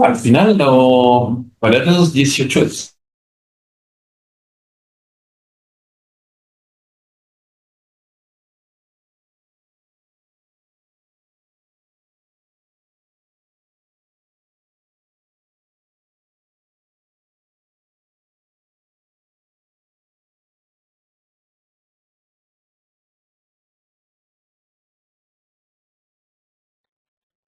Al final, no, para los 18 es.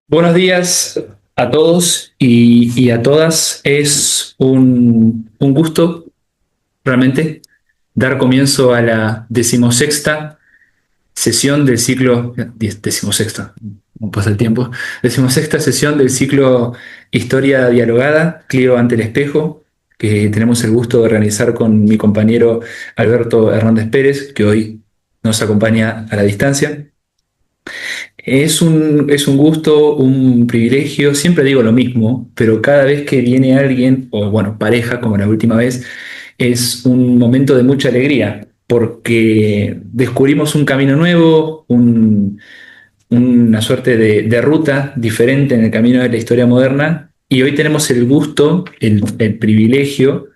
Buenos días a todos y a todas. Es un gusto realmente dar comienzo a la decimosexta sesión del ciclo, decimosexta, no pasa el tiempo, decimosexta sesión del ciclo Historia Dialogada, Clio ante el espejo, que tenemos el gusto de organizar con mi compañero Alberto Hernández Pérez, que hoy nos acompaña a la distancia. Es un gusto, un privilegio, siempre digo lo mismo, pero cada vez que viene alguien, o bueno, pareja, como la última vez, es un momento de mucha alegría, porque descubrimos un camino nuevo, una suerte de ruta diferente en el camino de la historia moderna, y hoy tenemos el gusto, el privilegio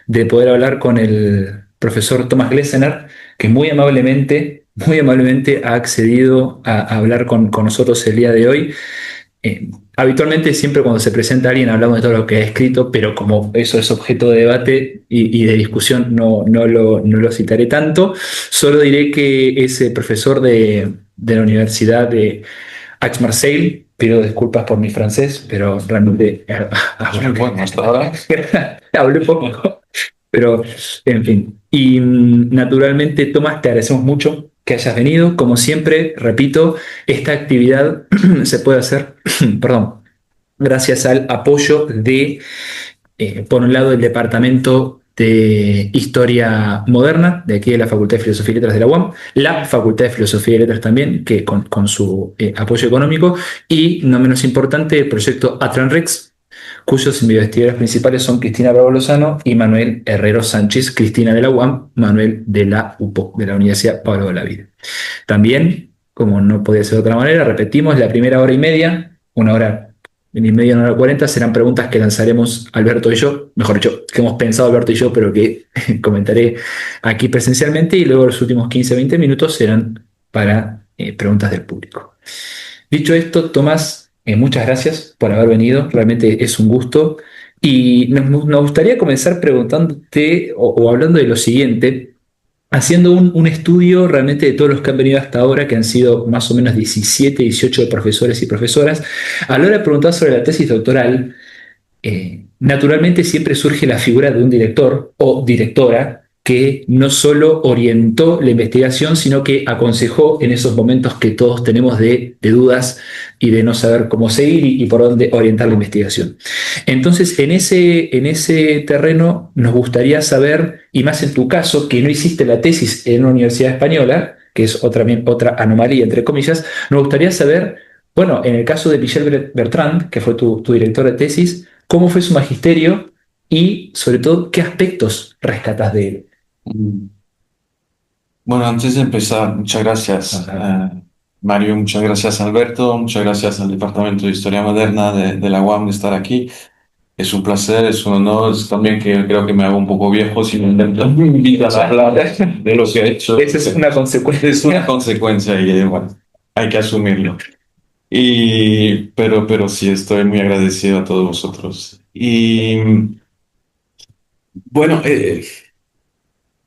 de poder hablar con el profesor Thomas Glessener, que muy amablemente ha accedido a hablar con nosotros el día de hoy. Habitualmente siempre cuando se presenta alguien hablamos de todo lo que ha escrito, pero como eso es objeto de debate y de discusión, no lo citaré tanto. Solo diré que es profesor de la Universidad de Aix-Marseille. Pido disculpas por mi francés, pero realmente Bueno, hasta ahora. hablé poco. Pero, en fin. Y naturalmente, Tomás, te agradecemos mucho que hayas venido. Como siempre, repito, esta actividad se puede hacer, perdón, gracias al apoyo de, por un lado, el Departamento de Historia Moderna, de aquí de la Facultad de Filosofía y Letras de la UAM, la Facultad de Filosofía y Letras también, que con su apoyo económico, y, no menos importante, el proyecto Atranrex, cuyos investigadores principales son Cristina Bravo Lozano y Manuel Herrero Sánchez, Cristina de la UAM, Manuel de la UPO, de la Universidad Pablo de la Vida. También, como no podía ser de otra manera, repetimos, la primera hora y media, una hora 40, serán preguntas que lanzaremos Alberto y yo, mejor dicho, que hemos pensado Alberto y yo, pero que comentaré aquí presencialmente, y luego los últimos 15-20 minutos serán para preguntas del público. Dicho esto, Tomás, muchas gracias por haber venido, realmente es un gusto. Y nos gustaría comenzar preguntándote o hablando de lo siguiente, haciendo un estudio realmente de todos los que han venido hasta ahora, que han sido más o menos 17, 18 de profesores y profesoras. A la hora de preguntar sobre la tesis doctoral, naturalmente siempre surge la figura de un director o directora que no solo orientó la investigación, sino que aconsejó en esos momentos que todos tenemos de dudas y de no saber cómo seguir y por dónde orientar la investigación. Entonces, en ese terreno nos gustaría saber, y más en tu caso, que no hiciste la tesis en una universidad española, que es otra anomalía, entre comillas, nos gustaría saber, bueno, en el caso de Michel Bertrand, que fue tu director de tesis, cómo fue su magisterio y, sobre todo, qué aspectos rescatas de él. Bueno, antes de empezar, muchas gracias, Mario, muchas gracias, Alberto, muchas gracias al Departamento de Historia Moderna de la UAM de estar aquí. Es un placer, es un honor, es también que creo que me hago un poco viejo si me invitas a hablar de lo que he hecho. Esa es una consecuencia. Es una consecuencia y bueno, hay que asumirlo. Pero sí, estoy muy agradecido a todos vosotros. Y bueno,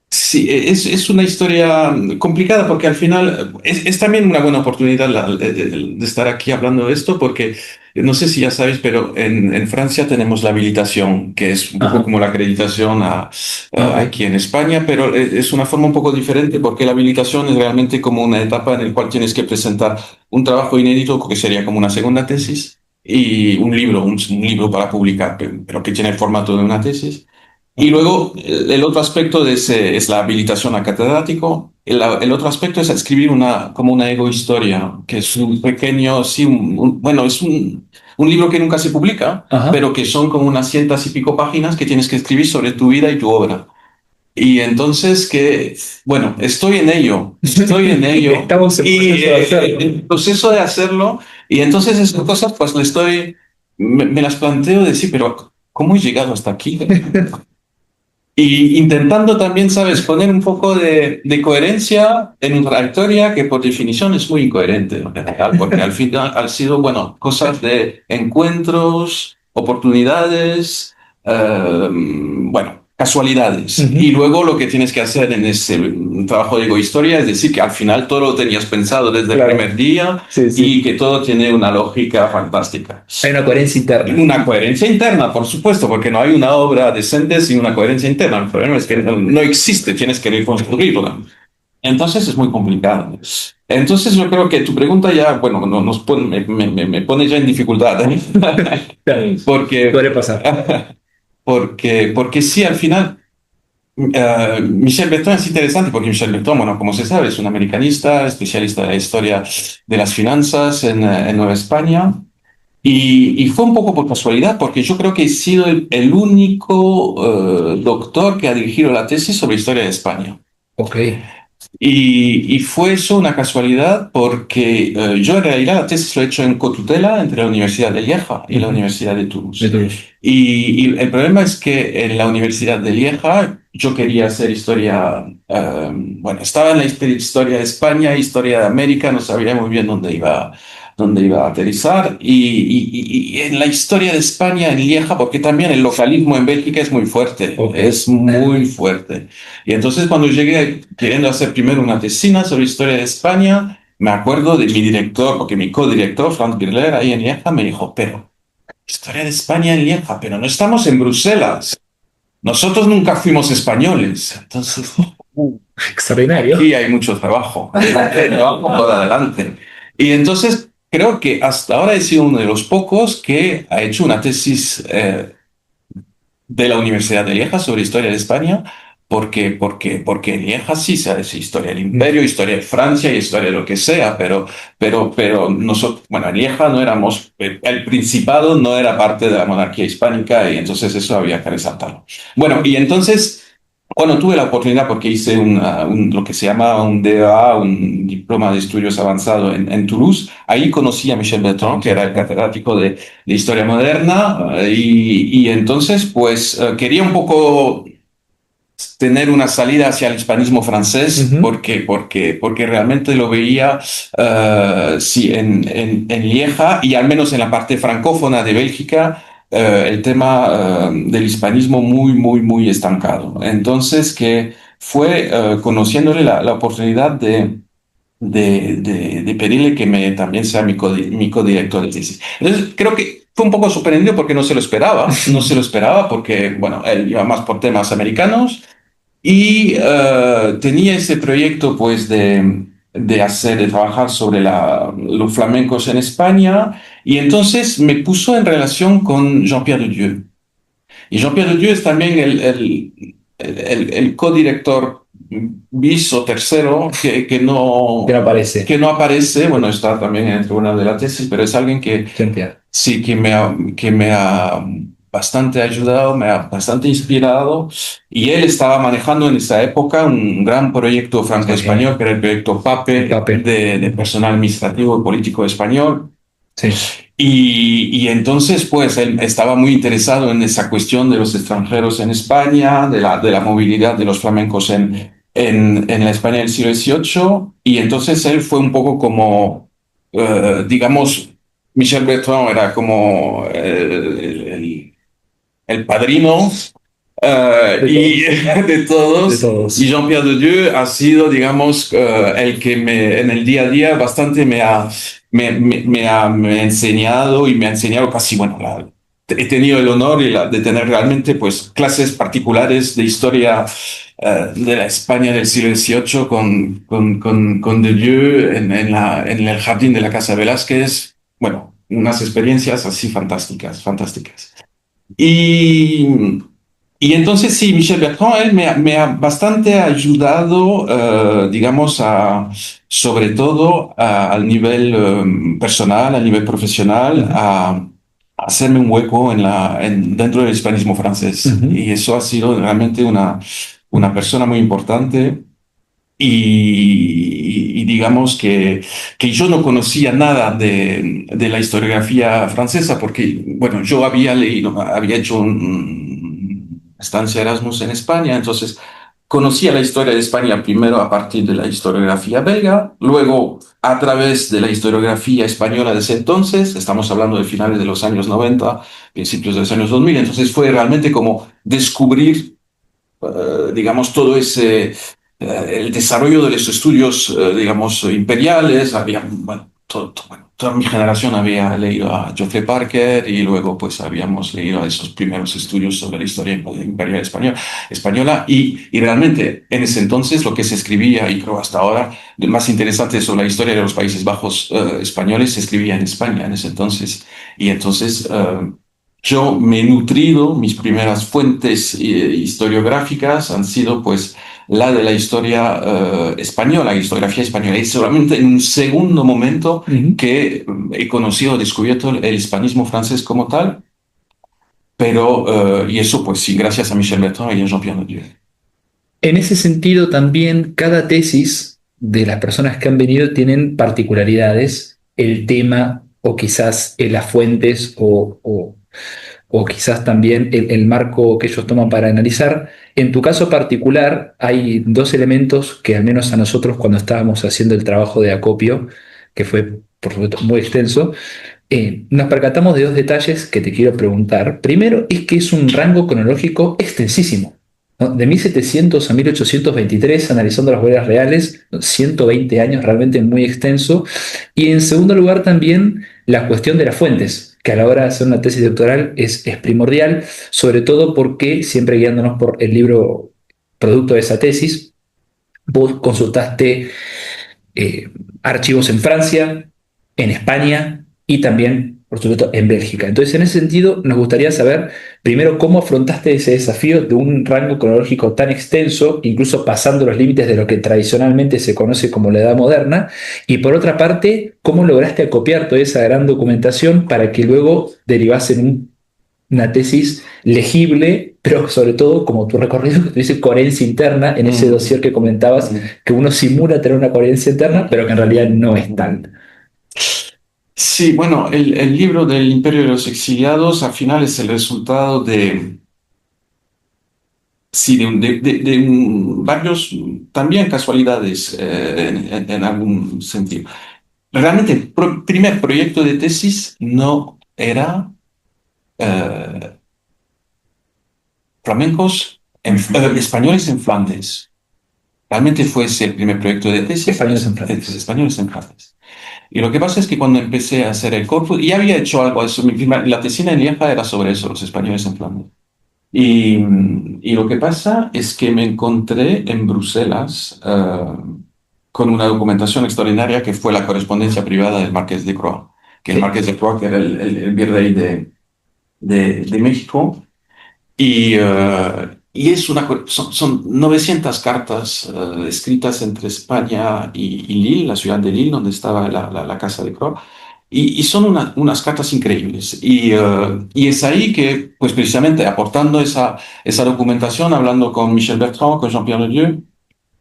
sí, es una historia complicada porque al final es también una buena oportunidad de estar aquí hablando de esto porque no sé si ya sabéis, pero en Francia tenemos la habilitación, que es un poco Ajá. como la acreditación Ok. aquí en España, pero es una forma un poco diferente porque la habilitación es realmente como una etapa en la cual tienes que presentar un trabajo inédito, que sería como una segunda tesis, y un libro para publicar, pero que tiene el formato de una tesis. Y luego el otro aspecto es la habilitación a catedrático. El otro aspecto es escribir como una egohistoria, que es un pequeño, sí, bueno, es un libro que nunca se publica, Ajá. pero que son como unas cientos y pico páginas que tienes que escribir sobre tu vida y tu obra. Y entonces bueno, estoy en ello Estamos en y proceso de hacerlo. el proceso de hacerlo, y entonces esas cosas pues me las planteo de sí, pero ¿cómo he llegado hasta aquí? Y intentando también, ¿sabes?, poner un poco de coherencia en una trayectoria que por definición es muy incoherente en general, porque al final han sido, bueno, cosas de encuentros, oportunidades, bueno, casualidades. Y Ujú. luego lo que tienes que hacer en ese trabajo de egohistoria es decir que al final todo lo tenías pensado desde el Claro, primer día sí, y sí. que todo tiene una lógica fantástica. Hay una coherencia interna. Una coherencia interna, por supuesto, porque no hay una obra decente sin una coherencia interna. El problema es que no existe, tienes que reconstruirla. Entonces es muy complicado. Entonces yo creo que tu pregunta ya, bueno, me pone ya en dificultad, ¿eh? Claro, Porque, suele pasar. porque sí, al final, Michel Bertrand es interesante, porque Michel Bertrand, bueno, como se sabe, es un americanista, especialista de la historia de las finanzas en Nueva España. Y fue un poco por casualidad, porque yo creo que he sido el único doctor que ha dirigido la tesis sobre historia de España. Ok, Y fue eso una casualidad porque yo en realidad la tesis lo he hecho en cotutela entre la Universidad de Lieja y la ujú. Universidad de De Toulouse. Toulouse. Y el problema es que en la Universidad de Lieja yo quería hacer historia, bueno, estaba en la historia de España, historia de América, no sabía muy bien dónde iba a aterrizar. Y en la historia de España en Lieja, porque también el localismo en Bélgica es muy fuerte, Ok. es muy fuerte. Y entonces cuando llegué queriendo hacer primero una tesina sobre historia de España, me acuerdo de mi director, porque mi codirector, Franz Birler, ahí en Lieja, me dijo, pero historia de España en Lieja, pero no estamos en Bruselas. Nosotros nunca fuimos españoles. Entonces, Extraordinario. aquí hay mucho trabajo. Hay trabajo por adelante. Y entonces creo que hasta ahora he sido uno de los pocos que ha hecho una tesis de la Universidad de Lieja sobre historia de España, porque en Lieja sí se hace historia del Mm. imperio, historia de Francia y historia de lo que sea, pero nosotros, bueno, en Lieja no éramos, el Principado no era parte de la monarquía hispánica y entonces eso había que resaltarlo. Bueno, y entonces, cuando tuve la oportunidad, porque hice lo que se llama un DEA, un diploma de estudios avanzado en Toulouse, ahí conocí a Michel Bertrand, que era el catedrático de historia moderna, y entonces pues quería un poco tener una salida hacia el hispanismo francés Ujú. porque realmente lo veía sí, en Lieja y al menos en la parte francófona de Bélgica el tema del hispanismo muy estancado. Entonces que fue conociéndole la oportunidad de pedirle que también sea mi codirector de tesis. Entonces, creo que fue un poco sorprendido porque no se lo esperaba porque, bueno, él iba más por temas americanos y tenía ese proyecto, pues, de trabajar sobre los flamencos en España y entonces me puso en relación con Jean-Pierre Dieu. Y Jean-Pierre Dieu es también el codirector bis o tercero Que no aparece. que no aparece, bueno, está también en el tribunal de la tesis, pero es alguien que Yo entiendo. sí que me ha bastante ayudado, me ha bastante inspirado. Y él estaba manejando en esa época un gran proyecto Ok. franco-español, que era el proyecto El PAPE papel. de personal administrativo y político español. Sí. Y entonces, pues, él estaba muy interesado en esa cuestión de los extranjeros en España, de la movilidad de los flamencos en la España del siglo XVIII. Y entonces él fue un poco como, digamos, Michel Bertrand era como el padrino De y todos. de De todos. Y todos. Jean-Pierre de Dieu ha sido, digamos, el que en el día a día bastante me ha enseñado y me ha enseñado casi, bueno, he tenido el honor de tener realmente pues clases particulares de historia de la España del siglo XVIII con de Dieu en el jardín de la Casa Velázquez. Bueno, unas experiencias así fantásticas, fantásticas. Y, y entonces sí, Michel Bertrand, él me ha bastante ayudado, digamos, sobre todo al nivel personal, al nivel profesional, Ujú. a hacerme un hueco dentro del hispanismo francés. Ujú. Y eso ha sido realmente una persona muy importante y digamos que yo no conocía nada de la historiografía francesa porque, bueno, yo había leído, había hecho una estancia Erasmus en España, entonces conocía la historia de España primero a partir de la historiografía belga, luego a través de la historiografía española de ese entonces, estamos hablando de finales de los años 90, principios de los años 2000, entonces fue realmente como descubrir digamos, todo ese, el desarrollo de los estudios, digamos, imperiales, había, bueno, bueno, toda mi generación había leído a Geoffrey Parker y luego pues habíamos leído esos primeros estudios sobre la historia imperial española y realmente en ese entonces lo que se escribía y creo hasta ahora, lo más interesante sobre la historia de los Países Bajos españoles se escribía en España en ese entonces y entonces yo me he nutrido, mis primeras fuentes historiográficas han sido pues la de la historia española, historiografía española. Y solamente en un segundo momento Ujú. que he conocido, descubierto el hispanismo francés como tal, pero, y eso pues sí, gracias a Michel Bertrand y a Jean-Pierre Nadier. En ese sentido, también cada tesis de las personas que han venido tienen particularidades, el tema o quizás las fuentes o quizás también el marco que ellos toman para analizar. En tu caso particular, hay dos elementos que al menos a nosotros cuando estábamos haciendo el trabajo de acopio, que fue por supuesto muy extenso, nos percatamos de dos detalles que te quiero preguntar. Primero es que es un rango cronológico extensísimo, ¿no? De 1700 a 1823, analizando las huellas reales, 120 años, realmente muy extenso. Y en segundo lugar también la cuestión de las fuentes, que a la hora de hacer una tesis doctoral es primordial, sobre todo porque, siempre guiándonos por el libro producto de esa tesis, vos consultaste eh, archivos en Francia, en España y también, por supuesto, en Bélgica. Entonces, en ese sentido, nos gustaría saber, primero, cómo afrontaste ese desafío de un rango cronológico tan extenso, incluso pasando los límites de lo que tradicionalmente se conoce como la Edad Moderna, y por otra parte, cómo lograste acopiar toda esa gran documentación para que luego derivase en una tesis legible, pero sobre todo, como tu recorrido, que tuviese coherencia interna en ese Mm, dossier que comentabas, mm. que uno simula tener una coherencia interna, pero que en realidad no es tal. Sí, bueno, el libro del Imperio de los Exiliados al final es el resultado de, sí, varios, también casualidades en algún sentido. Realmente el primer proyecto de tesis no era eh, flamencos, españoles en Flandes. Realmente fue ese el primer proyecto de tesis, Españoles en Flandes. españoles en Flandes. Y lo que pasa es que cuando empecé a hacer el corpus, ya había hecho algo de eso, la tesina en Lieja era sobre eso, los españoles en Flandes. Y lo que pasa es que me encontré en Bruselas con una documentación extraordinaria que fue la correspondencia privada del Marqués de Croix, que el Sí. Marqués de Croix, que era el virrey de México, y es son 900 cartas escritas entre España y Lille, la ciudad de Lille, donde estaba la casa de Croix. Y son unas cartas increíbles. Y es ahí que, pues precisamente aportando esa documentación, hablando con Michel Bertrand, con Jean-Pierre Ledieu,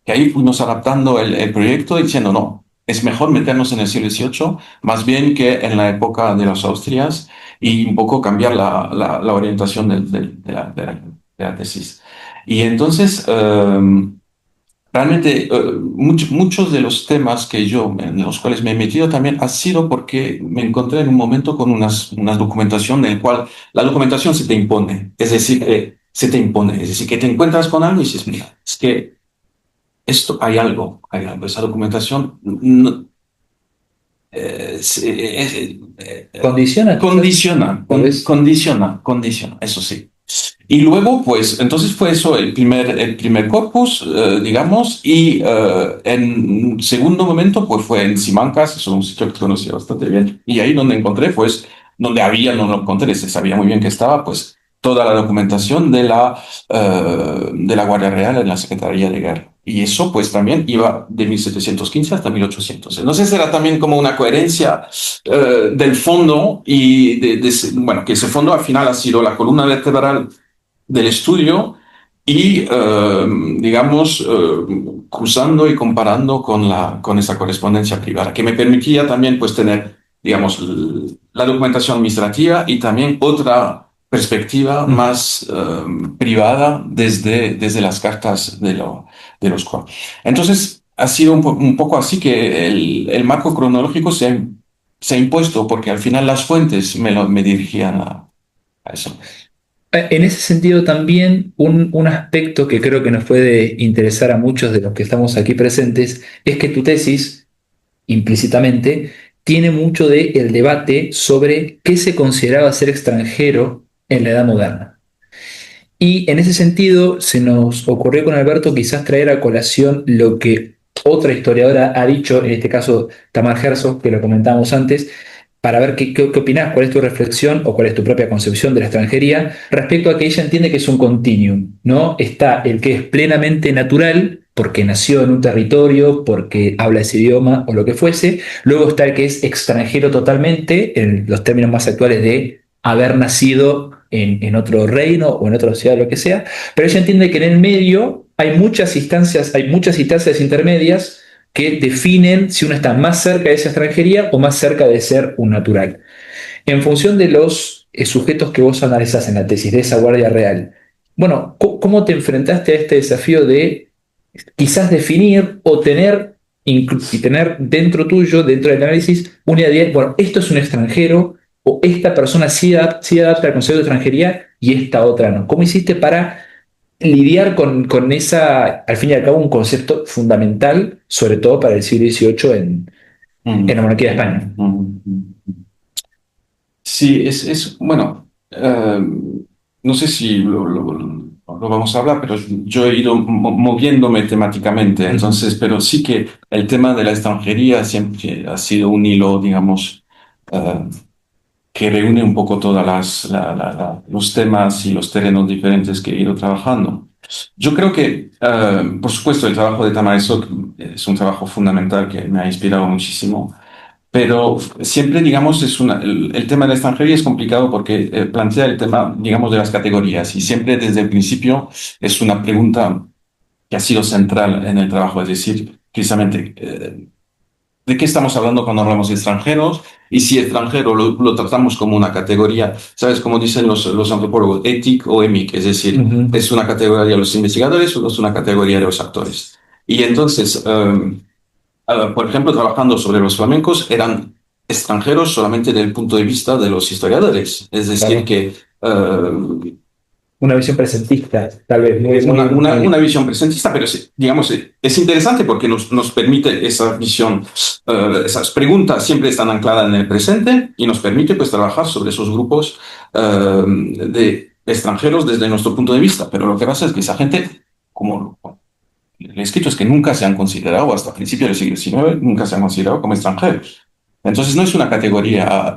que ahí fuimos adaptando el proyecto diciendo, no, es mejor meternos en el siglo XVIII, más bien que en la época de los Austrias, y un poco cambiar la orientación de la tesis. Y entonces, realmente, muchos de los temas que en los cuales me he metido también ha sido porque me encontré en un momento con una documentación en la cual la documentación se te impone, es decir, se te impone, es decir, que te encuentras con algo y dices, mira, es que esto hay algo, esa documentación ¿Condiciona quizás? Tal vez. condiciona, eso sí. Y luego, pues, entonces fue eso el primer corpus, digamos, y en un segundo momento, pues fue en Simancas, es un sitio que conocía bastante bien, y ahí donde encontré, pues, donde había, no lo encontré, se sabía muy bien que estaba, pues, toda la documentación de la Guardia Real en la Secretaría de Guerra. Y eso, pues, también iba de 1715 hasta 1800. Entonces era también como una coherencia del fondo y bueno, que ese fondo al final ha sido la columna vertebral del estudio y, digamos, cruzando y comparando con esa correspondencia privada, que me permitía también pues tener, digamos, la documentación administrativa y también otra perspectiva Mm. más privada desde las cartas de los cuadros. Entonces, ha sido un poco así que el marco cronológico se ha impuesto porque al final las fuentes me dirigían a eso. En ese sentido también un aspecto que creo que nos puede interesar a muchos de los que estamos aquí presentes es que tu tesis, implícitamente, tiene mucho de el debate sobre qué se consideraba ser extranjero en la Edad Moderna. Y en ese sentido se nos ocurrió con Alberto quizás traer a colación lo que otra historiadora ha dicho, en este caso Tamar Herzog, que lo comentábamos antes, para ver qué opinás, cuál es tu reflexión o cuál es tu propia concepción de la extranjería respecto a que ella entiende que es un continuum, ¿no? Está el que es plenamente natural, porque nació en un territorio, porque habla ese idioma o lo que fuese, luego está el que es extranjero totalmente, en los términos más actuales de haber nacido en otro reino o en otra ciudad, lo que sea, pero ella entiende que en el medio hay muchas instancias intermedias que definen si uno está más cerca de esa extranjería o más cerca de ser un natural. En función de los sujetos que vos analizás en la tesis de esa Guardia Real, bueno, ¿cómo te enfrentaste a este desafío de quizás definir o tener, y tener dentro tuyo, dentro del análisis, una idea de, bueno, esto es un extranjero o esta persona sí adapta al concepto de extranjería y esta otra no? ¿Cómo hiciste para lidiar con esa, al fin y al cabo, un concepto fundamental, sobre todo para el siglo XVIII en la Mm, monarquía de España? Sí, bueno, no sé si lo vamos a hablar, pero yo he ido moviéndome temáticamente, Ujú. entonces, pero sí que el tema de la extranjería siempre ha sido un hilo, digamos, eh, que reúne un poco todos los temas y los terrenos diferentes que he ido trabajando. Yo creo que, por supuesto, el trabajo de Tamara Sok es un trabajo fundamental que me ha inspirado muchísimo. Pero siempre, digamos, el tema de la extranjería es complicado porque plantea el tema, digamos, de las categorías y siempre desde el principio es una pregunta que ha sido central en el trabajo, es decir, precisamente, ¿de qué estamos hablando cuando hablamos de extranjeros? Y si extranjero lo tratamos como una categoría, ¿sabes? Como dicen los antropólogos, étic o emic, es decir, Ujú. ¿es una categoría de los investigadores o es una categoría de los actores? Y entonces, por ejemplo, trabajando sobre los flamencos, eran extranjeros solamente desde el punto de vista de los historiadores. Es decir, Claro. que Una visión presentista, tal vez, una visión presentista, pero digamos, es interesante porque nos permite esa visión, esas preguntas siempre están ancladas en el presente y nos permite pues trabajar sobre esos grupos de extranjeros desde nuestro punto de vista. Pero lo que pasa es que esa gente, como el escrito es que nunca se han considerado, hasta principios del siglo XIX, nunca se han considerado como extranjeros. Entonces no es una categoría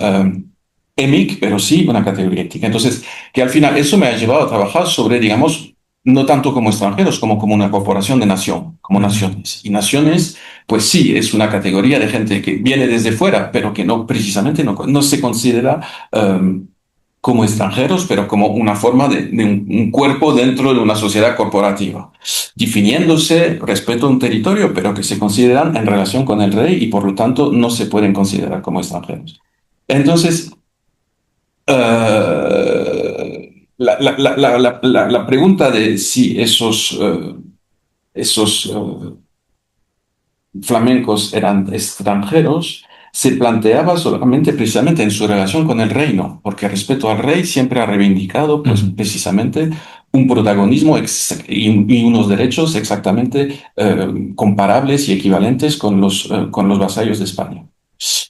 EMIC, pero sí una categoría ética. Entonces, que al final eso me ha llevado a trabajar sobre, digamos, no tanto como extranjeros, como una corporación de nación, como Ujú. naciones. Y naciones, pues sí, es una categoría de gente que viene desde fuera, pero que no precisamente no se considera como extranjeros, pero como una forma de un cuerpo dentro de una sociedad corporativa, definiéndose respecto a un territorio, pero que se consideran en relación con el rey y por lo tanto no se pueden considerar como extranjeros. Entonces, la pregunta de si esos flamencos eran extranjeros, se planteaba solamente precisamente en su relación con el reino, porque respecto al rey siempre ha reivindicado, pues Ujú. precisamente un protagonismo y unos derechos exactamente comparables y equivalentes con los vasallos de España.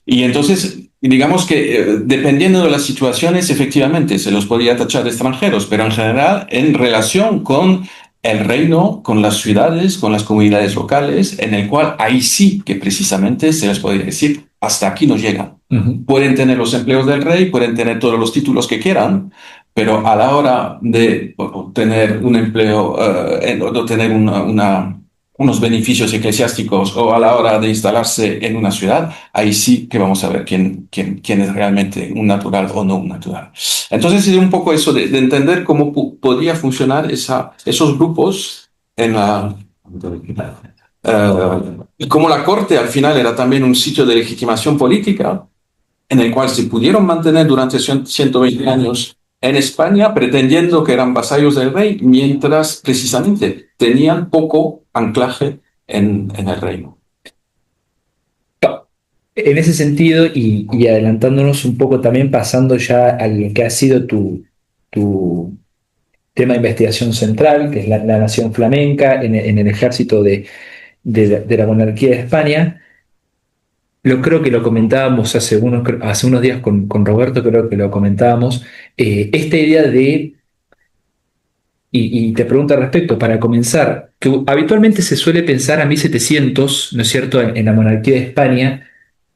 Y entonces, digamos que dependiendo de las situaciones, efectivamente se los podía tachar de extranjeros, pero en general en relación con el reino, con las ciudades, con las comunidades locales, en el cual ahí sí que precisamente se les podría decir, hasta aquí no llegan. Ujú. Pueden tener los empleos del rey, pueden tener todos los títulos que quieran, pero a la hora de obtener un empleo, de obtener unos beneficios eclesiásticos o a la hora de instalarse en una ciudad, ahí sí que vamos a ver quién es realmente un natural o no un natural. Entonces es un poco eso de entender cómo podría funcionar esos grupos en la... y cómo la corte al final era también un sitio de legitimación política en el cual se pudieron mantener durante 120 años en España pretendiendo que eran vasallos del rey, mientras precisamente tenían poco anclaje en el reino. En ese sentido, y adelantándonos un poco también, pasando ya al que ha sido tu tema de investigación central, que es la nación flamenca en el ejército de la monarquía de España. Creo que lo comentábamos hace unos días con Roberto, creo que lo comentábamos, esta idea y te pregunto al respecto, para comenzar, que habitualmente se suele pensar a 1700, ¿no es cierto?, en la monarquía de España,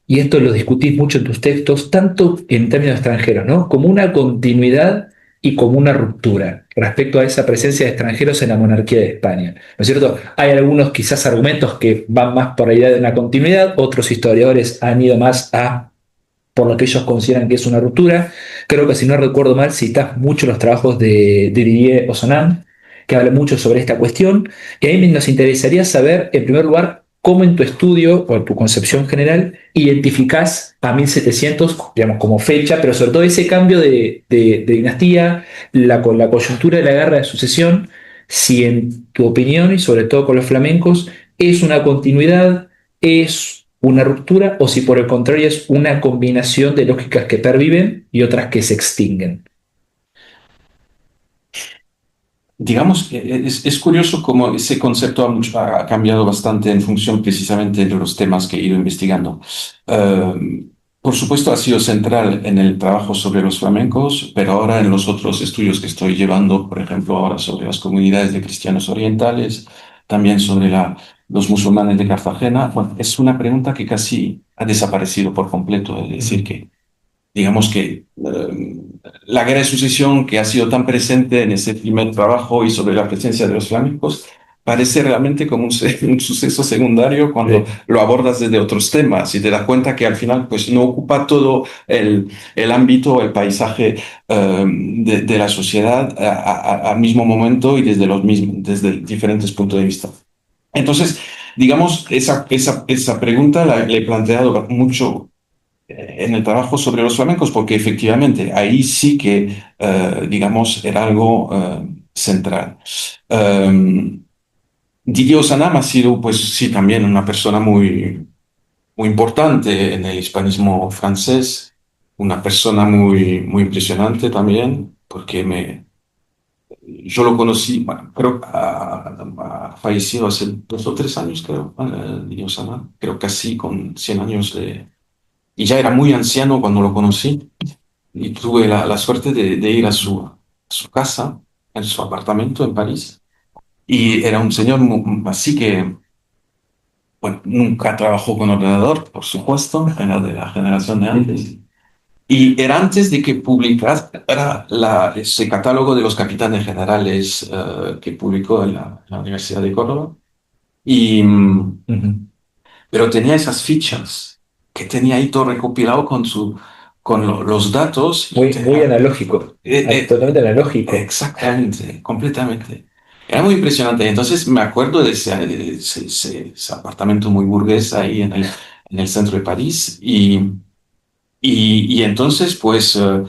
y esto lo discutís mucho en tus textos, tanto en términos extranjeros, ¿no?, como una continuidad y como una ruptura respecto a esa presencia de extranjeros en la monarquía de España, ¿no es cierto? Hay algunos quizás argumentos que van más por la idea de una continuidad, otros historiadores han ido más por lo que ellos consideran que es una ruptura. Creo que si no recuerdo mal, citas mucho los trabajos de Didier Ozonam, que habla mucho sobre esta cuestión, y a mí nos interesaría saber, en primer lugar, cómo en tu estudio o en tu concepción general identificás a 1700, digamos, como fecha, pero sobre todo ese cambio de dinastía, con la coyuntura de la guerra de sucesión, si en tu opinión, y sobre todo con los flamencos, es una continuidad, es una ruptura, o si por el contrario es una combinación de lógicas que perviven y otras que se extinguen. Digamos que es curioso cómo ese concepto ha cambiado bastante en función precisamente de los temas que he ido investigando. Por supuesto, ha sido central en el trabajo sobre los flamencos, pero ahora en los otros estudios que estoy llevando, por ejemplo, ahora sobre las comunidades de cristianos orientales, también sobre los musulmanes de Cartagena, bueno, es una pregunta que casi ha desaparecido por completo, es decir, que digamos que la guerra de sucesión que ha sido tan presente en ese primer trabajo y sobre la presencia de los flamencos parece realmente como un suceso secundario cuando Sí. lo abordas desde otros temas y te das cuenta que al final pues no ocupa todo el ámbito, el paisaje de la sociedad al mismo momento y desde diferentes puntos de vista. Entonces, digamos, esa pregunta le he planteado mucho en el trabajo sobre los flamencos, porque efectivamente ahí sí que, digamos, era algo central. Eh, Didier Osanam ha sido, pues sí, también una persona muy importante en el hispanismo francés, una persona muy impresionante también, porque yo lo conocí, bueno, creo que ha fallecido hace 2 o 3 años, creo, Didier Osanam, creo casi con 100 años y ya era muy anciano cuando lo conocí y tuve la suerte de ir a su casa, en su apartamento en París. Y era un señor así que, bueno, nunca trabajó con ordenador, por supuesto, era de la generación de antes. Y era antes de que publicara ese catálogo de los capitanes generales que publicó en la Universidad de Córdoba. Y, Ujú. pero tenía esas fichas que tenía ahí todo recopilado con los datos y Muy tenía, analógico, eh, eh, totalmente analógico. exactamente, completamente. Era muy impresionante. Entonces me acuerdo de ese apartamento muy burgués ahí en el centro de París y entonces pues eh,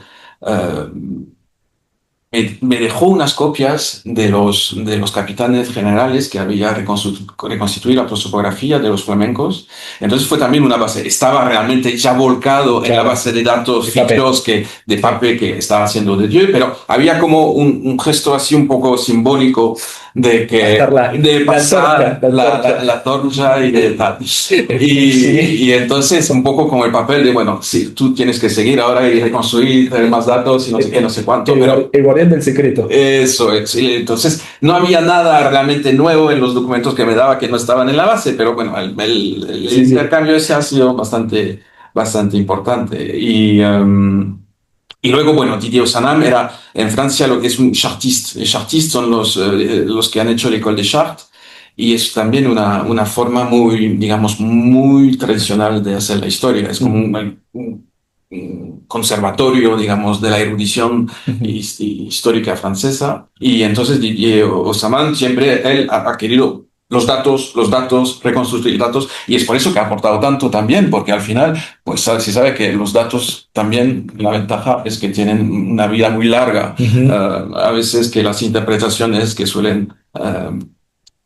me dejó unas copias de los capitanes generales que había reconstituido la prosopografía de los flamencos. Entonces fue también una base. Estaba realmente ya volcado en la Claro, base de datos de papel. fictos de papel que estaba haciendo de Dieu, pero había como un gesto así un poco simbólico Pasar de la antorcha, pasar la la antorcha. torcha y de tal. Sí, Y entonces un poco como el papel de, bueno, sí, tú tienes que seguir ahora y reconstruir, tener más datos y no sé qué, no sé cuánto, pero el guardián del secreto. eso es. Y entonces no había nada realmente nuevo en los documentos que me daba que no estaban en la base, pero bueno, el Sí, sí. intercambio ese ha sido bastante importante. Y luego, bueno, Didier Osanam era en Francia lo que es un chartiste. Les chartistes son los que han hecho l'École des Chartes y es también una forma muy, digamos, muy tradicional de hacer la historia. Es como Ujú, un conservatorio, digamos, de la erudición ujú, histórica francesa. Y entonces Didier Osamán siempre él ha querido los datos, reconstruir datos, y es por eso que ha aportado tanto también, porque al final, pues se sabe que los datos también, la ventaja es que tienen una vida muy larga. ujú. A veces que las interpretaciones que suelen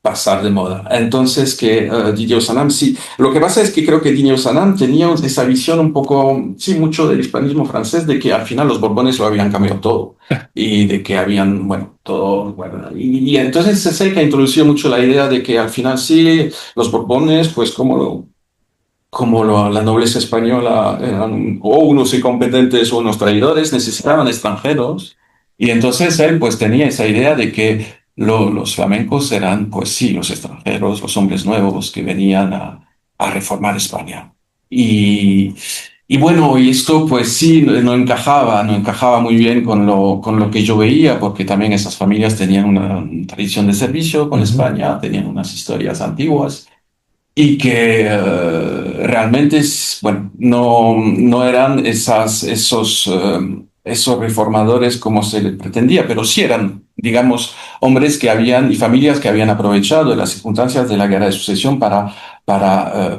pasar de moda. Entonces, que Didier Sanam, sí. Lo que pasa es que creo que Didier Sanam tenía esa visión un poco, sí, mucho del hispanismo francés, de que al final los Borbones lo habían cambiado todo. Y de que habían, bueno, todo, bueno. Y entonces es el que ha introducido mucho la idea de que al final sí, los Borbones, pues la nobleza española eran o unos incompetentes o unos traidores, necesitaban extranjeros. Y entonces él pues tenía esa idea de que los flamencos eran pues sí, los extranjeros, los hombres nuevos que venían a reformar España. Y, y bueno, y esto pues sí, no encajaba muy bien con lo que yo veía, porque también esas familias tenían una tradición de servicio con Ujú, España, tenían unas historias antiguas y que realmente bueno, no eran esos reformadores como se les pretendía, pero sí eran, digamos, hombres que habían y familias que habían aprovechado de las circunstancias de la guerra de sucesión para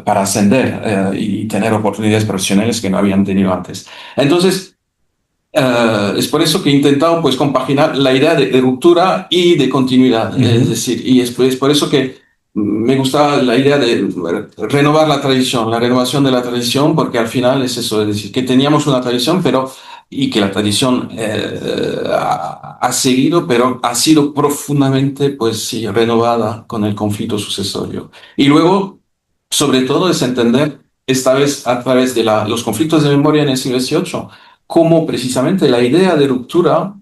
ascender y tener oportunidades profesionales que no habían tenido antes. Entonces, es por eso que he intentado pues compaginar la idea de ruptura y de continuidad. Es ujú, decir, y es por eso que me gusta la idea de renovar la tradición, la renovación de la tradición, porque al final es eso, es decir, que teníamos una tradición, pero y que la tradición ha seguido, pero ha sido profundamente, pues sí, renovada con el conflicto sucesorio. Y luego, sobre todo, es entender esta vez a través de los conflictos de memoria en el siglo XVIII como precisamente la idea de ruptura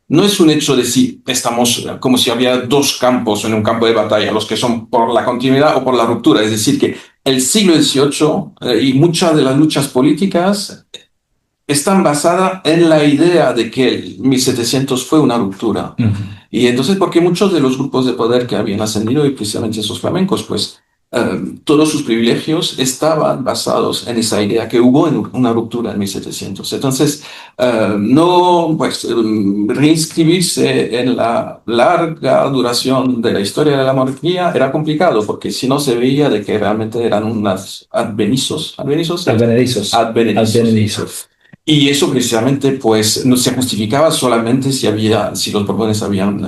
no es un hecho de si estamos como si había dos campos en un campo de batalla, los que son por la continuidad o por la ruptura. Es decir, que el siglo XVIII y muchas de las luchas políticas están basadas en la idea de que el 1700 fue una ruptura. ujú. Y entonces, porque muchos de los grupos de poder que habían ascendido, y precisamente esos flamencos, pues todos sus privilegios estaban basados en esa idea que hubo en una ruptura en 1700. Entonces, no, pues, reinscribirse en la larga duración de la historia de la monarquía era complicado, porque si no se veía de que realmente eran unas advenizos, Advenedizos, advenedizos. advenedizos. Y eso precisamente pues no se justificaba solamente si los Borbones habían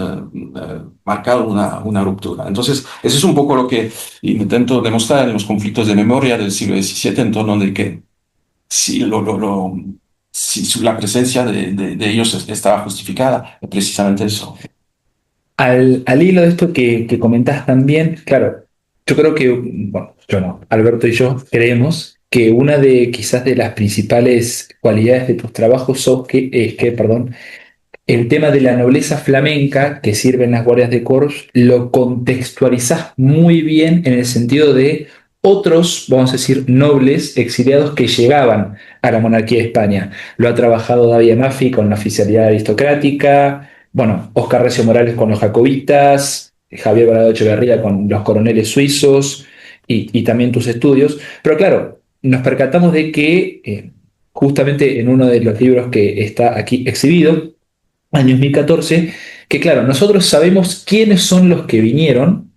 marcado una ruptura. Entonces, eso es un poco lo que intento demostrar en los conflictos de memoria del siglo XVII, en torno de que si, si la presencia de ellos estaba justificada, precisamente eso. Al hilo de esto que comentás también, claro, yo creo que, bueno, yo no, Alberto y yo creemos que una de quizás de las principales cualidades de tus trabajos es que, perdón, el tema de la nobleza flamenca que sirven las guardias de corps lo contextualizás muy bien en el sentido de otros, vamos a decir, nobles exiliados que llegaban a la monarquía de España. Lo ha trabajado David Maffei con la oficialidad aristocrática, bueno, Oscar Recio Morales con los jacobitas, Javier Balado Echeverría con los coroneles suizos y también tus estudios. Pero claro, nos percatamos de que justamente en uno de los libros que está aquí exhibido, año 2014, que claro, nosotros sabemos quiénes son los que vinieron,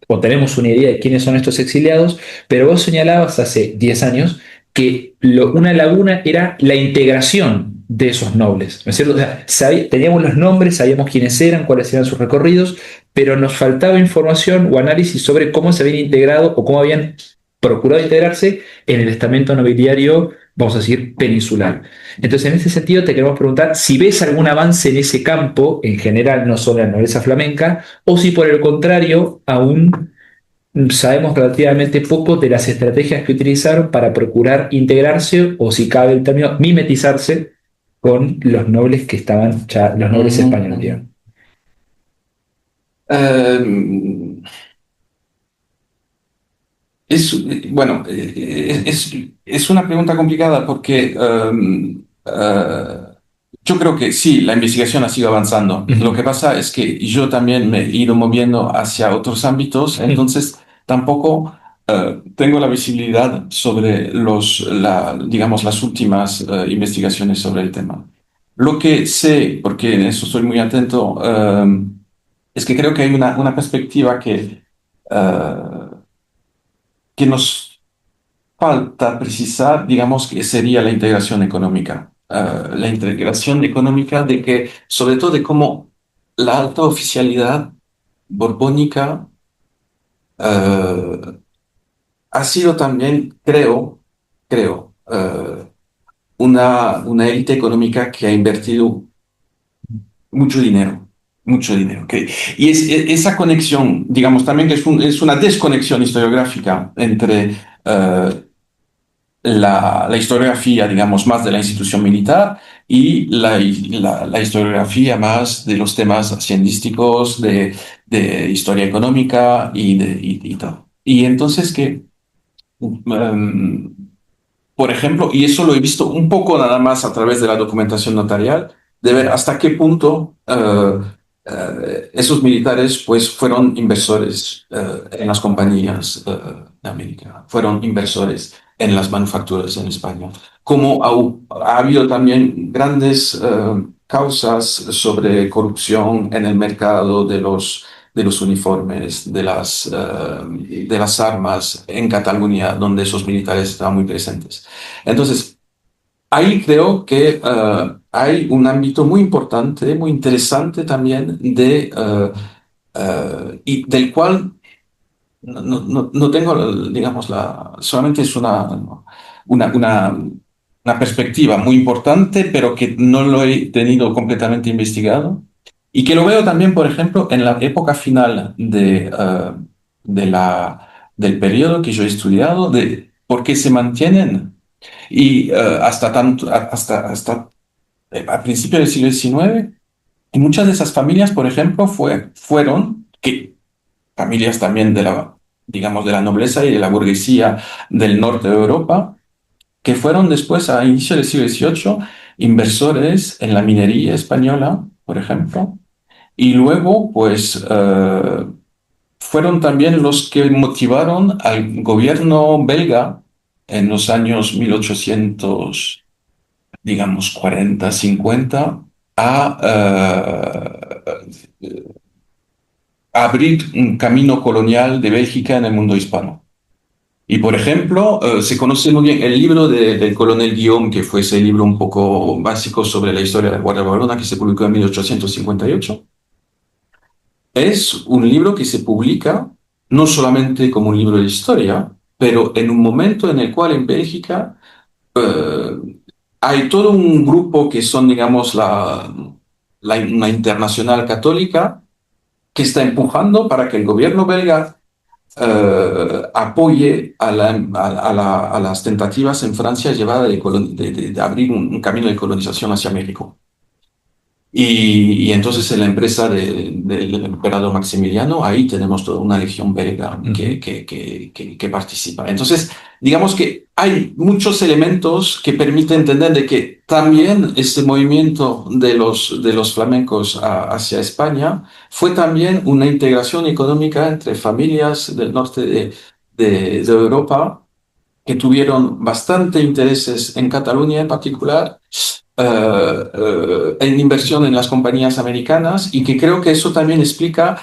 o tenemos una idea de quiénes son estos exiliados, pero vos señalabas hace 10 años que una laguna era la integración de esos nobles, ¿no es cierto? O sea, teníamos los nombres, sabíamos quiénes eran, cuáles eran sus recorridos, pero nos faltaba información o análisis sobre cómo se habían integrado o cómo habían procurado integrarse en el estamento nobiliario, vamos a decir, peninsular. Entonces, en ese sentido, te queremos preguntar si ves algún avance en ese campo, en general, no solo en la nobleza flamenca, o si por el contrario, aún sabemos relativamente poco de las estrategias que utilizaron para procurar integrarse, o si cabe el término, mimetizarse con los nobles que estaban ya, los nobles Ujú, españoles, ujú. digamos. Eh, bueno, es una pregunta complicada porque Yo creo que sí, la investigación ha sido avanzando. Lo Ujú. que pasa es que yo también me he ido moviendo hacia otros ámbitos, entonces tampoco tengo la visibilidad sobre digamos, las últimas investigaciones sobre el tema. Lo que sé, porque en eso estoy muy atento, es que creo que hay una perspectiva eh, que nos falta precisar, digamos, que sería la integración económica. La integración económica de que, sobre todo de cómo la alta oficialidad borbónica ha sido también, creo, una élite económica que ha invertido mucho dinero. Mucho dinero. Y esa conexión, digamos también que es una desconexión historiográfica entre la historiografía, digamos, más de la institución militar y la historiografía más de los temas haciendísticos, de historia económica y tal. Y entonces um, por ejemplo, y eso lo he visto un poco nada más a través de la documentación notarial, de ver hasta qué punto esos militares pues fueron inversores en las compañías de América, fueron inversores en las manufacturas en España. Como ha habido también grandes causas sobre corrupción en el mercado de los uniformes, de las armas en Cataluña, donde esos militares estaban muy presentes. Entonces, ahí creo que hay un ámbito muy importante, muy interesante también y del cual no tengo, digamos, solamente es una, una, una perspectiva muy importante, pero que no lo he tenido completamente investigado. Y que lo veo también, por ejemplo, en la época final de del periodo que yo he estudiado, de por qué se mantienen. Y hasta a principios del siglo XIX, y muchas de esas familias, por ejemplo, fueron, que familias también digamos, de la nobleza y de la burguesía del norte de Europa, que fueron después, a inicio del siglo XVIII, inversores en la minería española, por ejemplo, y luego, pues, fueron también los que motivaron al gobierno belga en los años 1800, digamos, 40, 50, a abrir un camino colonial de Bélgica en el mundo hispano. Y por ejemplo, se conoce muy bien el libro del coronel Guillaume, que fue ese libro un poco básico sobre la historia de la Guardia Valona, que se publicó en 1858. Es un libro que se publica no solamente como un libro de historia, pero en un momento en el cual en Bélgica eh, hay todo un grupo que son, digamos, una internacional católica que está empujando para que el gobierno belga apoye a las tentativas en Francia llevada de abrir un camino de colonización hacia México. Y entonces en la empresa del emperador Maximiliano, ahí tenemos toda una legión belga Ujú. que participa. Entonces, digamos que hay muchos elementos que permiten entender de que también este movimiento de los flamencos hacia España fue también una integración económica entre familias del norte de Europa que tuvieron bastante intereses en Cataluña en particular, en inversión en las compañías americanas y que creo que eso también explica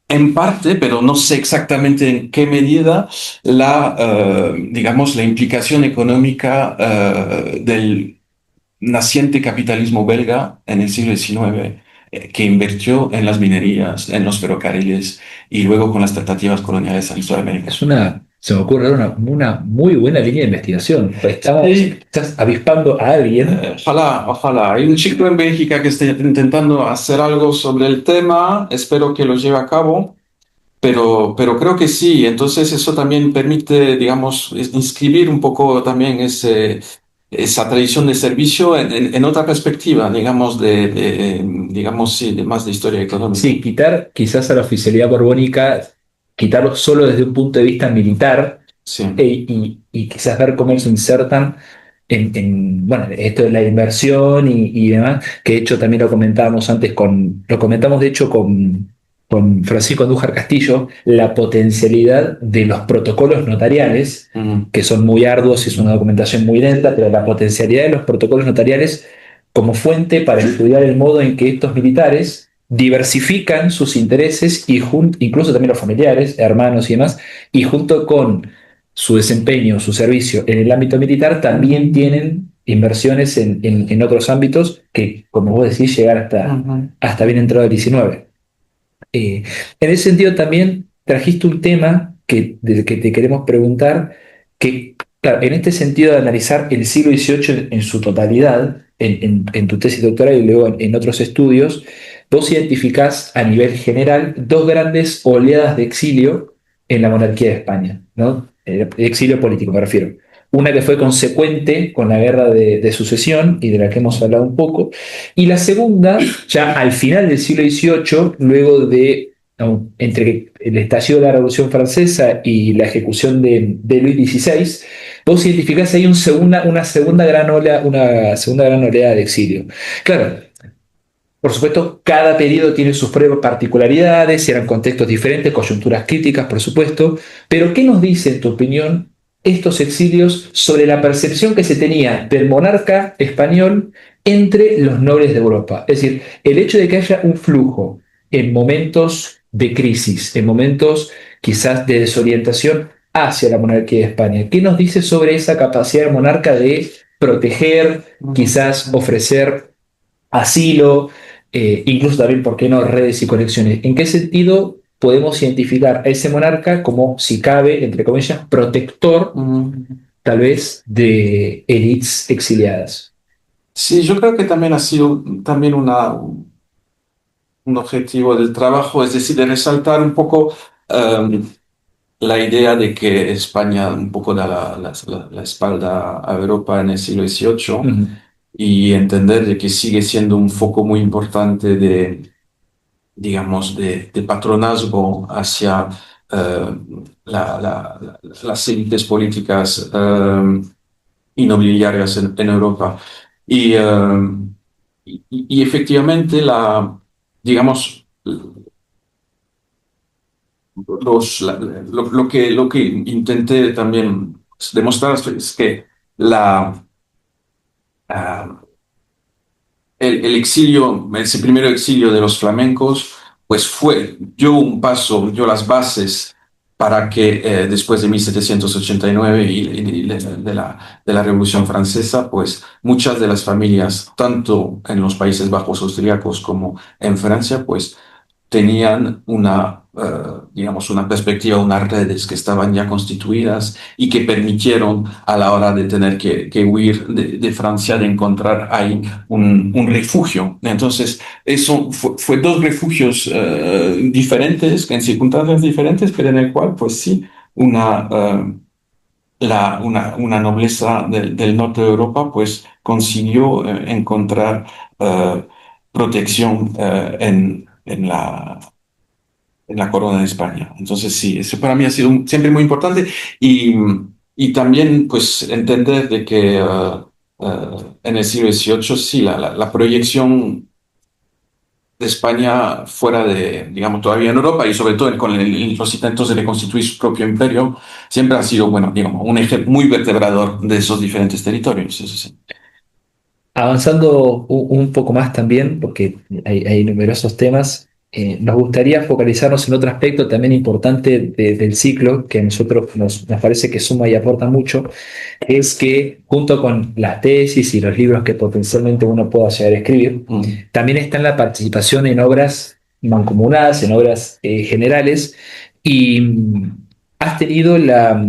en parte, pero no sé exactamente en qué medida, digamos, la implicación económica del naciente capitalismo belga en el siglo XIX, que invirtió en las minerías, en los ferrocarriles y luego con las tratativas coloniales en Sudamérica. Se me ocurre ahora una muy buena línea de investigación. Sí, Estás avispando a alguien. ojalá, ojalá. Hay un chico en Bélgica que está intentando hacer algo sobre el tema. Espero que lo lleve a cabo, pero creo que sí. Entonces eso también permite, digamos, inscribir un poco también esa tradición de servicio en otra perspectiva, digamos, digamos, sí, de más de historia económica. Sí, quitar quizás a la oficialidad borbónica, quitarlo solo desde un punto de vista militar Sí. y quizás ver cómo se insertan. bueno, esto de la inversión y demás, que de hecho también lo comentábamos antes lo comentamos de hecho con Francisco Andújar Castillo, la potencialidad de los protocolos notariales, Ujú, que son muy arduos y es una documentación muy lenta, pero la potencialidad de los protocolos notariales como fuente para estudiar el modo en que estos militares diversifican sus intereses y incluso también los familiares, hermanos y demás, y junto con su desempeño, su servicio en el ámbito militar, también tienen inversiones en otros ámbitos que, como vos decís, llegar ujú, hasta bien entrado el 19. Eh, en ese sentido también trajiste un tema del que te queremos preguntar, que claro, en este sentido de analizar el siglo XVIII en su totalidad, en tu tesis doctoral y luego en otros estudios, vos identificás a nivel general dos grandes oleadas de exilio en la monarquía de España, ¿no? Exilio político me refiero. Una que fue consecuente con la guerra de sucesión y de la que hemos hablado un poco, y la segunda, ya al final del siglo XVIII, luego de, no, entre el estallido de la Revolución Francesa y la ejecución de Luis XVI, vos identificás ahí una segunda gran oleada de exilio. Claro, por supuesto, cada periodo tiene sus propias particularidades, eran contextos diferentes, coyunturas críticas, por supuesto, pero ¿qué nos dice, en tu opinión, estos exilios sobre la percepción que se tenía del monarca español entre los nobles de Europa? Es decir, el hecho de que haya un flujo en momentos de crisis, en momentos quizás de desorientación hacia la monarquía de España. ¿Qué nos dice sobre esa capacidad del monarca de proteger, ujú. quizás ofrecer asilo, incluso también, ¿por qué no?, redes y conexiones? ¿En qué sentido podemos identificar a ese monarca como, si cabe, entre comillas, protector, Ujú. tal vez, de élites exiliadas? Sí, yo creo que también ha sido también un objetivo del trabajo, es decir, de resaltar un poco la idea de que España un poco da la espalda a Europa en el siglo XVIII Ujú. y entender de que sigue siendo un foco muy importante de, digamos, de patronazgo hacia eh, las élites políticas y nobiliarias en Europa. Y, y efectivamente digamos, lo que intenté también demostrar es que la, ah, el exilio, ese primer exilio de los flamencos, pues dio un paso, dio las bases para que después de 1789 de la Revolución Francesa, pues muchas de las familias, tanto en los Países Bajos austríacos como en Francia, pues tenían digamos, una perspectiva, unas redes que estaban ya constituidas y que permitieron a la hora de tener que huir de Francia, de encontrar ahí un refugio. Entonces, eso fue dos refugios diferentes, en circunstancias diferentes, pero en el cual, pues sí, una nobleza del norte de Europa, pues consiguió encontrar protección en la corona de España. Entonces, sí, eso para mí ha sido siempre muy importante y, y también, pues, entender de que en el siglo XVIII, sí, la proyección de España fuera de, digamos, todavía en Europa y sobre todo con los intentos de reconstituir su propio imperio, siempre ha sido, bueno, digamos, un eje muy vertebrador de esos diferentes territorios. Eso sí. Avanzando un poco más también, porque hay numerosos temas, nos gustaría focalizarnos en otro aspecto también importante del ciclo, que a nosotros nos parece que suma y aporta mucho, es que junto con las tesis y los libros que potencialmente uno pueda llegar a escribir, Mm. también está en la participación en obras mancomunadas, en obras generales, y has tenido la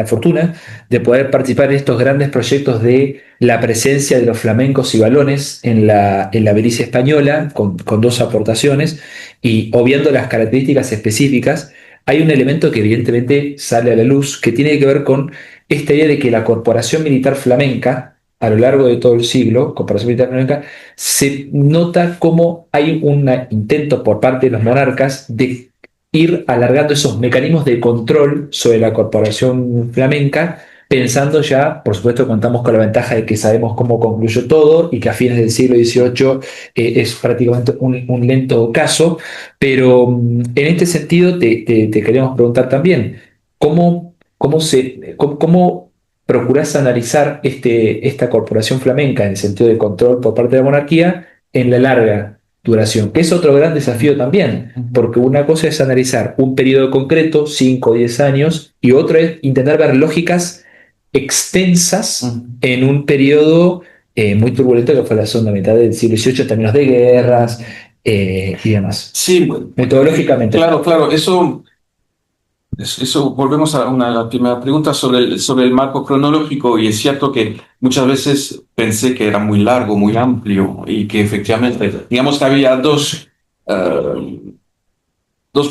fortuna de poder participar en estos grandes proyectos de la presencia de los flamencos y balones en la Belice española, con dos aportaciones, y obviando las características específicas, hay un elemento que evidentemente sale a la luz, que tiene que ver con esta idea de que la corporación militar flamenca, a lo largo de todo el siglo, corporación militar flamenca, se nota como hay un intento por parte de los monarcas de ir alargando esos mecanismos de control sobre la corporación flamenca pensando ya, por supuesto, contamos con la ventaja de que sabemos cómo concluyó todo y que a fines del siglo XVIII es prácticamente un lento ocaso, pero en este sentido te queremos preguntar también, ¿cómo procurás analizar esta corporación flamenca en el sentido de control por parte de la monarquía en la larga duración? Que es otro gran desafío también, porque una cosa es analizar un periodo concreto, 5 o 10 años, y otra es intentar ver lógicas extensas en un periodo muy turbulento que fue la segunda mitad del siglo XVIII en términos de guerras y demás. Sí, Metodológicamente. claro, claro, eso volvemos a la primera pregunta sobre el marco cronológico, y es cierto que muchas veces pensé que era muy largo, muy amplio, y que efectivamente, digamos que había dos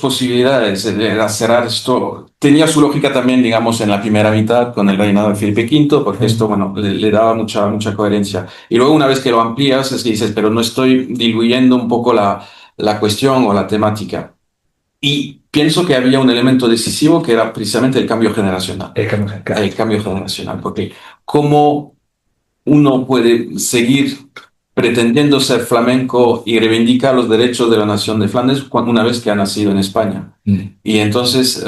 posibilidades de cerrar esto. Tenía su lógica también, digamos, en la primera mitad con el reinado de Felipe V, porque esto, bueno, le daba mucha coherencia. Y luego una vez que lo amplías, es que dices, pero no estoy diluyendo un poco la cuestión o la temática. Y pienso que había un elemento decisivo que era precisamente el cambio generacional. El cambio generacional, porque cómo uno puede seguir pretendiendo ser flamenco y reivindicar los derechos de la nación de Flandes una vez que ha nacido en España. Y entonces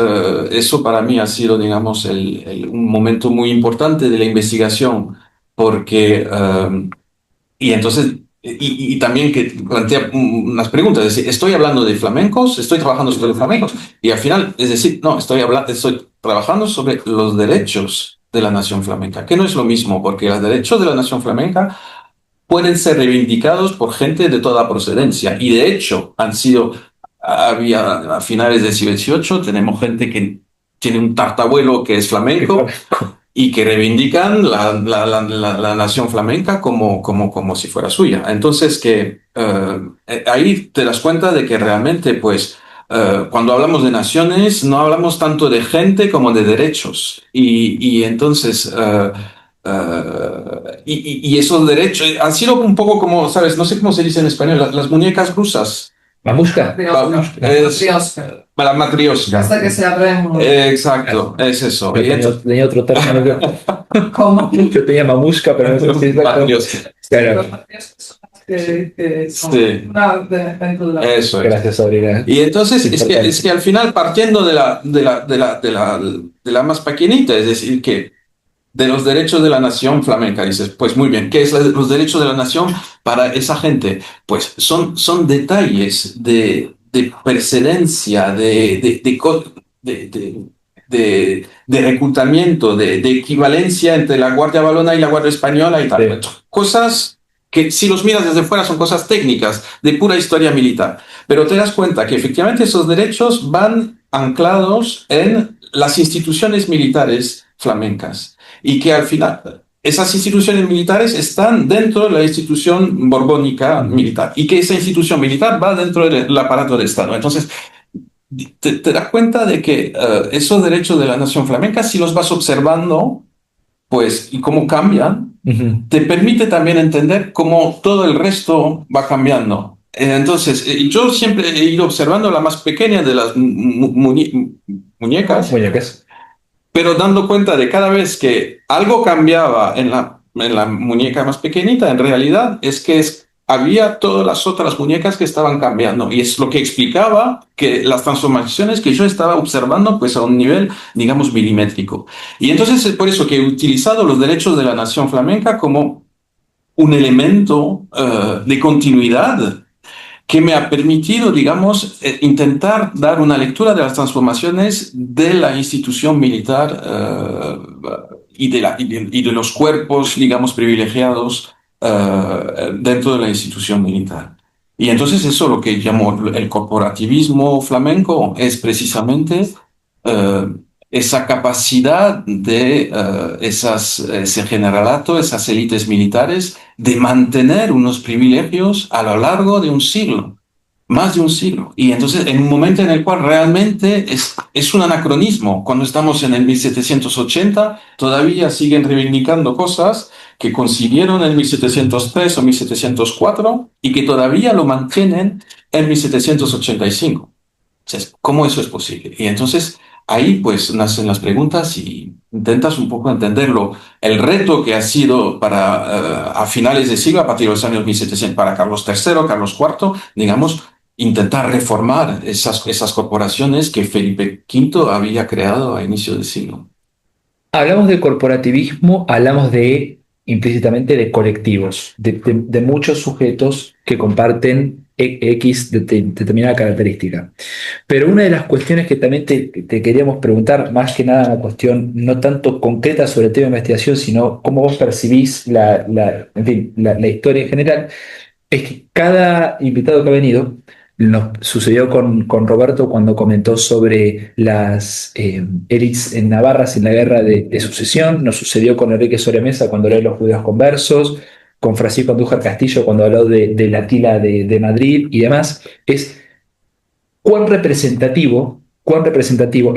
eso para mí ha sido, digamos, un momento muy importante de la investigación, porque y entonces, y también que plantea unas preguntas, es decir, ¿estoy hablando de flamencos? ¿Estoy trabajando sobre los flamencos? Y al final, es decir, no, estoy trabajando sobre los derechos de la nación flamenca, que no es lo mismo, porque los derechos de la nación flamenca pueden ser reivindicados por gente de toda procedencia, y de hecho había a finales del siglo XVIII, tenemos gente que tiene un tartabuelo que es flamenco y que reivindican la nación flamenca como si fuera suya. Entonces, ahí te das cuenta de que realmente, pues, cuando hablamos de naciones, no hablamos tanto de gente como de derechos. Y entonces, y esos derechos han sido un poco como, ¿sabes? No sé cómo se dice en español, las muñecas rusas. Mamushka. La matrioshka. Hasta que se abren. Exacto, es eso. Tenía otro término. ¿Cómo? Yo tenía mamushka, pero no sé si es exacto. Matrioshka. Claro. Que son Sí. dentro de la. Eso es. Gracias, Sabrina. Y entonces es que al final, partiendo de la más pequeñita, es decir, que de los derechos de la nación flamenca, dices, pues muy bien, ¿qué es los derechos de la nación para esa gente? Pues son detalles de precedencia, de reclutamiento, de equivalencia entre la Guardia Valona y la Guardia Española y tal. Sí. Cosas que si los miras desde fuera son cosas técnicas, de pura historia militar. Pero te das cuenta que efectivamente esos derechos van anclados en las instituciones militares flamencas, y que al final esas instituciones militares están dentro de la institución borbónica militar, y que esa institución militar va dentro del aparato del Estado. Entonces, te das cuenta de que esos derechos de la nación flamenca, si los vas observando, pues, y cómo cambian, te permite también entender cómo todo el resto va cambiando. Entonces, yo siempre he ido observando la más pequeña de las muñecas, pero dando cuenta de cada vez que algo cambiaba en la muñeca más pequeñita, en realidad es que había todas las otras muñecas que estaban cambiando, y es lo que explicaba que las transformaciones que yo estaba observando, pues a un nivel, digamos, milimétrico. Y entonces es por eso que he utilizado los derechos de la nación flamenca como un elemento de continuidad que me ha permitido, digamos, intentar dar una lectura de las transformaciones de la institución militar y de los cuerpos, digamos, privilegiados dentro de la institución militar. Y entonces eso, lo que llamo el corporativismo flamenco, es precisamente esa capacidad de ese generalato, esas élites militares, de mantener unos privilegios a lo largo de un siglo, más de un siglo. Y entonces, en un momento en el cual realmente es un anacronismo, cuando estamos en el 1780, todavía siguen reivindicando cosas que consiguieron en 1703 o 1704 y que todavía lo mantienen en 1785. Entonces, ¿cómo eso es posible? Y entonces ahí pues nacen las preguntas, y intentas un poco entenderlo. El reto que ha sido para a finales de siglo, a partir de los años 1700, para Carlos III, Carlos IV, digamos, intentar reformar esas corporaciones que Felipe V había creado a inicio del siglo. Hablamos de corporativismo, hablamos de implícitamente de colectivos, de muchos sujetos que comparten X determinada característica. Pero una de las cuestiones que también te queríamos preguntar, más que nada una cuestión no tanto concreta sobre el tema de investigación, sino cómo vos percibís en fin, la historia en general, es que cada invitado que ha venido, nos sucedió con Roberto cuando comentó sobre las élites en Navarra en la guerra de sucesión, nos sucedió con Enrique Sobremesa cuando habló de los judíos conversos, con Francisco Andújar Castillo cuando habló de la tila de Madrid y demás, es cuán representativo,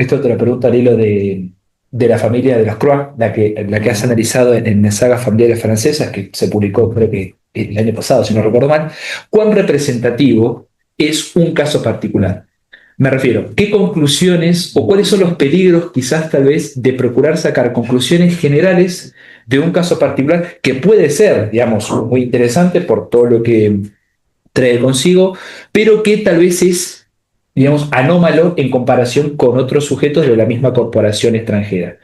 esto te lo pregunto al hilo de la familia de los Croix, la que has analizado en sagas familiares francesas, que se publicó creo que el año pasado, si no recuerdo mal, cuán representativo es un caso particular. Me refiero, ¿qué conclusiones o cuáles son los peligros quizás tal vez de procurar sacar conclusiones generales de un caso particular que puede ser, digamos, muy interesante por todo lo que trae consigo, pero que tal vez es, digamos, anómalo en comparación con otros sujetos de la misma corporación extranjera?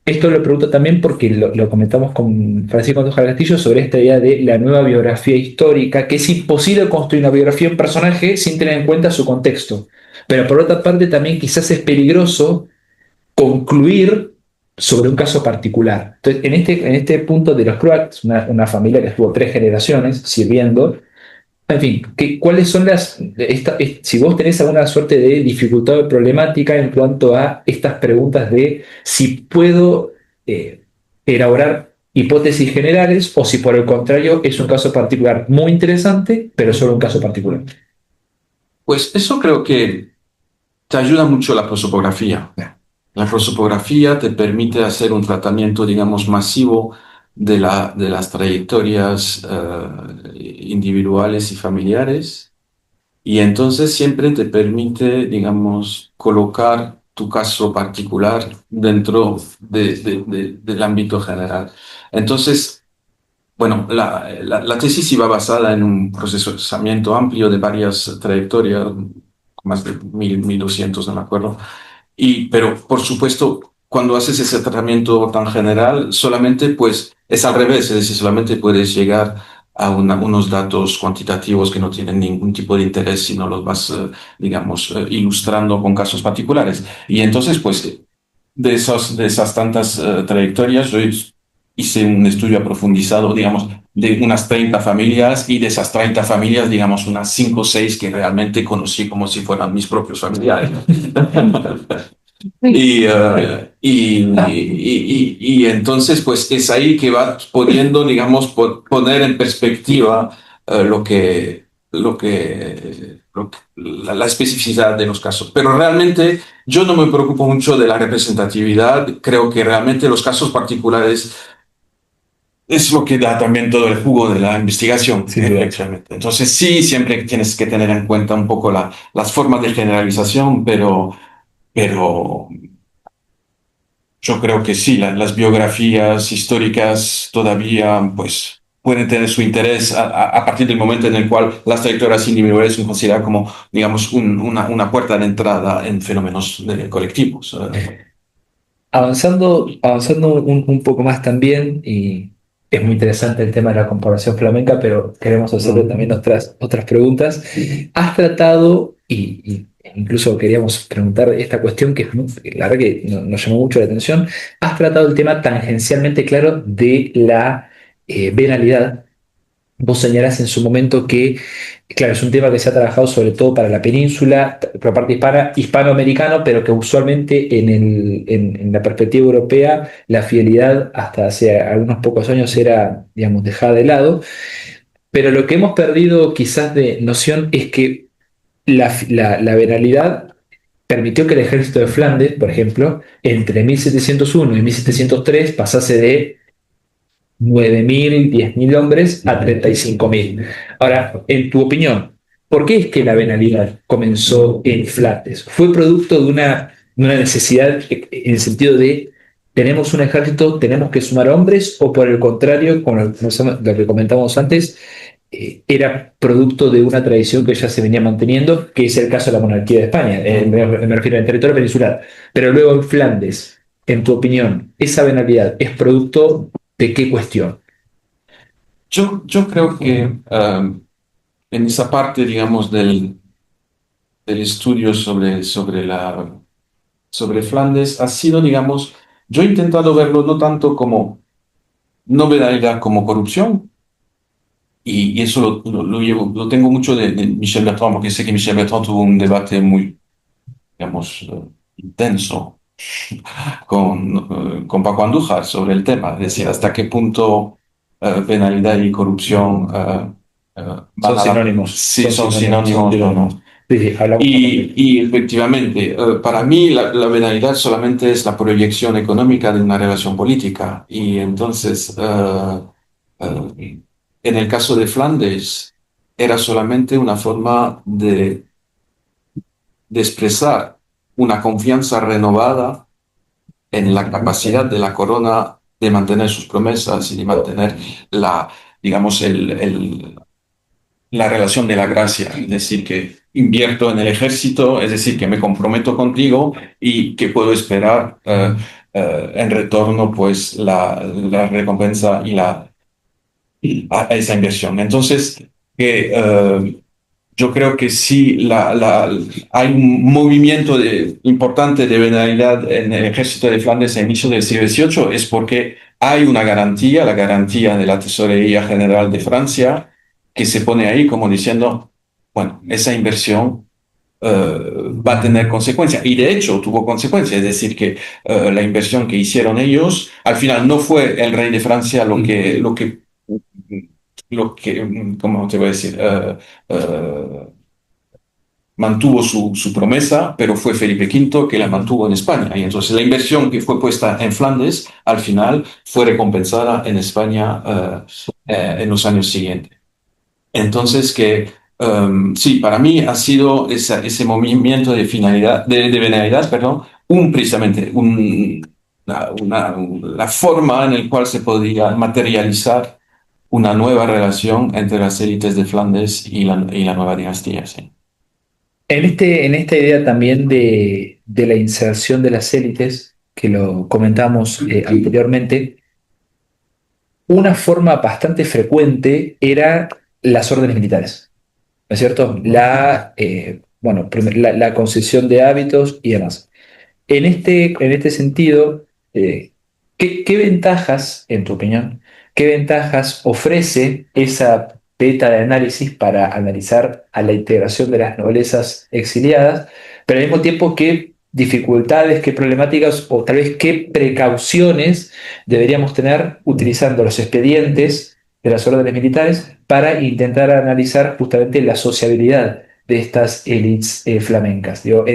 Esto lo pregunto también porque lo comentamos con Francisco Andújar Castillo sobre esta idea de la nueva biografía histórica, que es imposible construir una biografía de un personaje sin tener en cuenta su contexto. Pero por otra parte también quizás es peligroso concluir sobre un caso particular. Entonces, en este punto de los Croats, una familia que estuvo 3 generaciones sirviendo, en fin, ¿cuáles son si vos tenés alguna suerte de dificultad o problemática en cuanto a estas preguntas de si puedo elaborar hipótesis generales o si por el contrario es un caso particular muy interesante, pero solo un caso particular? Pues eso creo que te ayuda mucho la prosopografía. La prosopografía te permite hacer un tratamiento, digamos, masivo de las trayectorias individuales y familiares, y entonces siempre te permite, digamos, colocar tu caso particular dentro del ámbito general. Entonces, bueno, la tesis iba basada en un procesamiento amplio de varias trayectorias, más de 1200, no me acuerdo. Pero, por supuesto, cuando haces ese tratamiento tan general, solamente pues es al revés, es decir, solamente puedes llegar a unos datos cuantitativos que no tienen ningún tipo de interés si no los vas, digamos, ilustrando con casos particulares. Y entonces, pues, de esas tantas trayectorias, yo hice un estudio aprofundizado, digamos, de unas 30 familias, y de esas 30 familias, digamos, unas 5 o 6 que realmente conocí como si fueran mis propios familiares. Y entonces, pues es ahí que va pudiendo, digamos, poner en perspectiva la especificidad de los casos. Pero realmente yo no me preocupo mucho de la representatividad. Creo que realmente los casos particulares es lo que da también todo el jugo de la investigación. Sí, Exactamente. Entonces sí, siempre tienes que tener en cuenta un poco las formas de generalización, pero yo creo que sí, las biografías históricas todavía pues, pueden tener su interés a partir del momento en el cual las trayectorias individuales son consideradas como, digamos, una puerta de entrada en fenómenos colectivos. Avanzando un poco más también, y es muy interesante el tema de la comparación flamenca, pero queremos hacerle también otras preguntas. Has tratado, incluso queríamos preguntar esta cuestión que la verdad que nos llamó mucho la atención, has tratado el tema tangencialmente claro de la venalidad. Vos señalás en su momento que, claro, es un tema que se ha trabajado sobre todo para la península, por parte hispanoamericano, pero que usualmente en la perspectiva europea la fidelidad hasta hace algunos pocos años era, digamos, dejada de lado. Pero lo que hemos perdido quizás de noción es que la venalidad permitió que el ejército de Flandes, por ejemplo, entre 1701 y 1703 pasase de 9.000, 10.000 hombres a 35.000. Ahora, en tu opinión, ¿por qué es que la venalidad comenzó en Flandes? ¿Fue producto de una necesidad en el sentido de ¿Tenemos un ejército, tenemos que sumar hombres o por el contrario, como lo que comentábamos antes, era producto de una tradición que ya se venía manteniendo, que es el caso de la monarquía de España, me refiero al territorio peninsular? Pero luego en Flandes, en tu opinión, ¿esa venalidad es producto de qué cuestión? Yo creo que en esa parte, digamos, del estudio sobre Flandes ha sido, digamos, yo he intentado verlo no tanto como novedad como corrupción, y eso lo tengo mucho de Michel Bertrand, porque sé que Michel Bertrand tuvo un debate muy, digamos, intenso con Paco Andújar sobre el tema, es decir, hasta qué punto penalidad y corrupción Son van a la... sinónimos, Sí, son son sinónimos, son sinónimos o sinónimos. no. Sí, sí, hablamos también. Y efectivamente, para mí la venalidad solamente es la proyección económica de una relación política. Y entonces, en el caso de Flandes, era solamente una forma de expresar una confianza renovada en la capacidad de la corona de mantener sus promesas y de mantener la, digamos, la relación de la gracia, es decir, que invierto en el ejército, es decir, que me comprometo contigo y que puedo esperar en retorno, pues, la recompensa a esa inversión. Entonces, que yo creo que sí hay un movimiento importante de venalidad en el ejército de Flandes a inicio del siglo XVIII, es porque hay una garantía, la garantía de la Tesorería General de Francia, que se pone ahí como diciendo, bueno, esa inversión va a tener consecuencias. Y de hecho tuvo consecuencias, es decir, que la inversión que hicieron ellos, al final no fue el rey de Francia ¿cómo te voy a decir? Mantuvo su promesa, pero fue Felipe V que la mantuvo en España. Y entonces la inversión que fue puesta en Flandes, al final fue recompensada en España en los años siguientes. Entonces sí, para mí ha sido ese movimiento de finalidad, de venalidad, perdón, precisamente la forma en la cual se podría materializar una nueva relación entre las élites de Flandes y la nueva dinastía, sí. En esta idea también de la inserción de las élites, que lo comentamos anteriormente, una forma bastante frecuente era las órdenes militares, ¿no es cierto? La concesión de hábitos y demás. En este sentido, ¿qué ventajas, en tu opinión, qué ventajas ofrece esa beta de análisis para analizar a la integración de las noblezas exiliadas, pero al mismo tiempo qué dificultades, qué problemáticas o tal vez qué precauciones deberíamos tener utilizando los expedientes de las órdenes militares para intentar analizar justamente la sociabilidad de estas élites flamencas? Digo,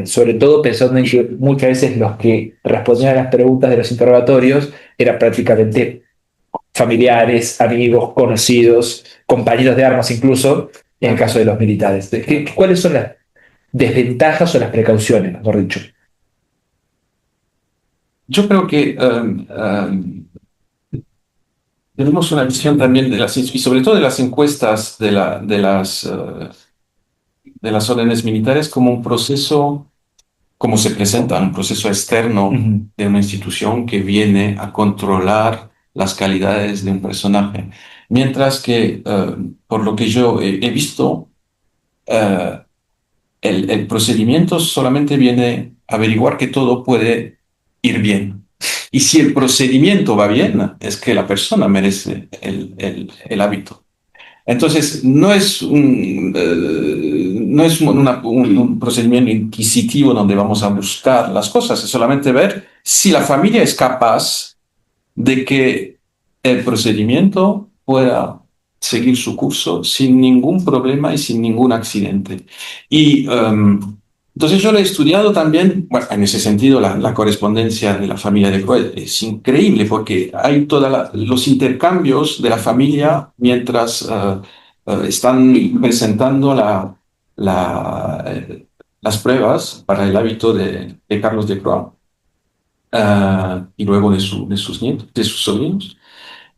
sobre todo pensando en que muchas veces los que respondían a las preguntas de los interrogatorios eran prácticamente familiares, amigos, conocidos, compañeros de armas incluso, en el caso de los militares. ¿Cuáles son las desventajas o las precauciones, mejor dicho? Yo creo que tenemos una visión también y sobre todo de las encuestas de las órdenes militares como un proceso, como se presenta, un proceso externo Ujú. de una institución que viene a controlar las calidades de un personaje. Mientras que, por lo que yo he visto, eh, el procedimiento solamente viene a averiguar que todo puede ir bien. Y si el procedimiento va bien, es que la persona merece el hábito. Entonces, no es un procedimiento inquisitivo donde vamos a buscar las cosas, es solamente ver si la familia es capaz de que el procedimiento pueda seguir su curso sin ningún problema y sin ningún accidente. Y entonces yo lo he estudiado también, bueno, en ese sentido la correspondencia de la familia de Freud es increíble porque hay todos los intercambios de la familia mientras están presentando la, las pruebas para el hábito de Carlos de Croix. y luego de sus nietos, de sus sobrinos.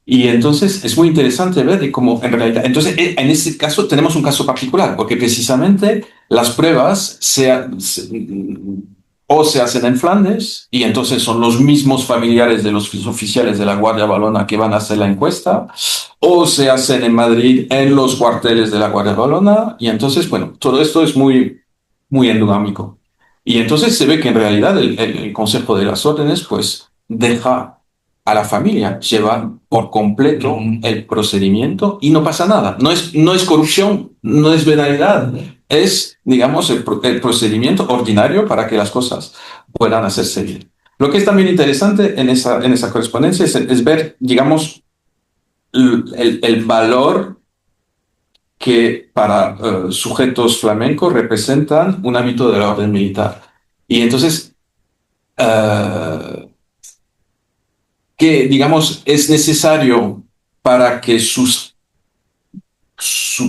Y entonces es muy interesante ver de cómo en realidad, entonces en este caso tenemos un caso particular, porque precisamente las pruebas o se hacen en Flandes, y entonces son los mismos familiares de los oficiales de la Guardia Valona que van a hacer la encuesta, o se hacen en Madrid en los cuarteles de la Guardia Valona, y entonces, bueno, todo esto es muy, muy endogámico. Y entonces se ve que en realidad el Consejo de las Órdenes, pues, deja a la familia llevar por completo el procedimiento y no pasa nada. No es corrupción, no es venalidad, es, digamos, el procedimiento ordinario para que las cosas puedan hacerse bien. Lo que es también interesante en esa correspondencia es ver, digamos, el valor que para sujetos flamencos representan un hábito de la orden militar. Y entonces, que, digamos, es necesario para que su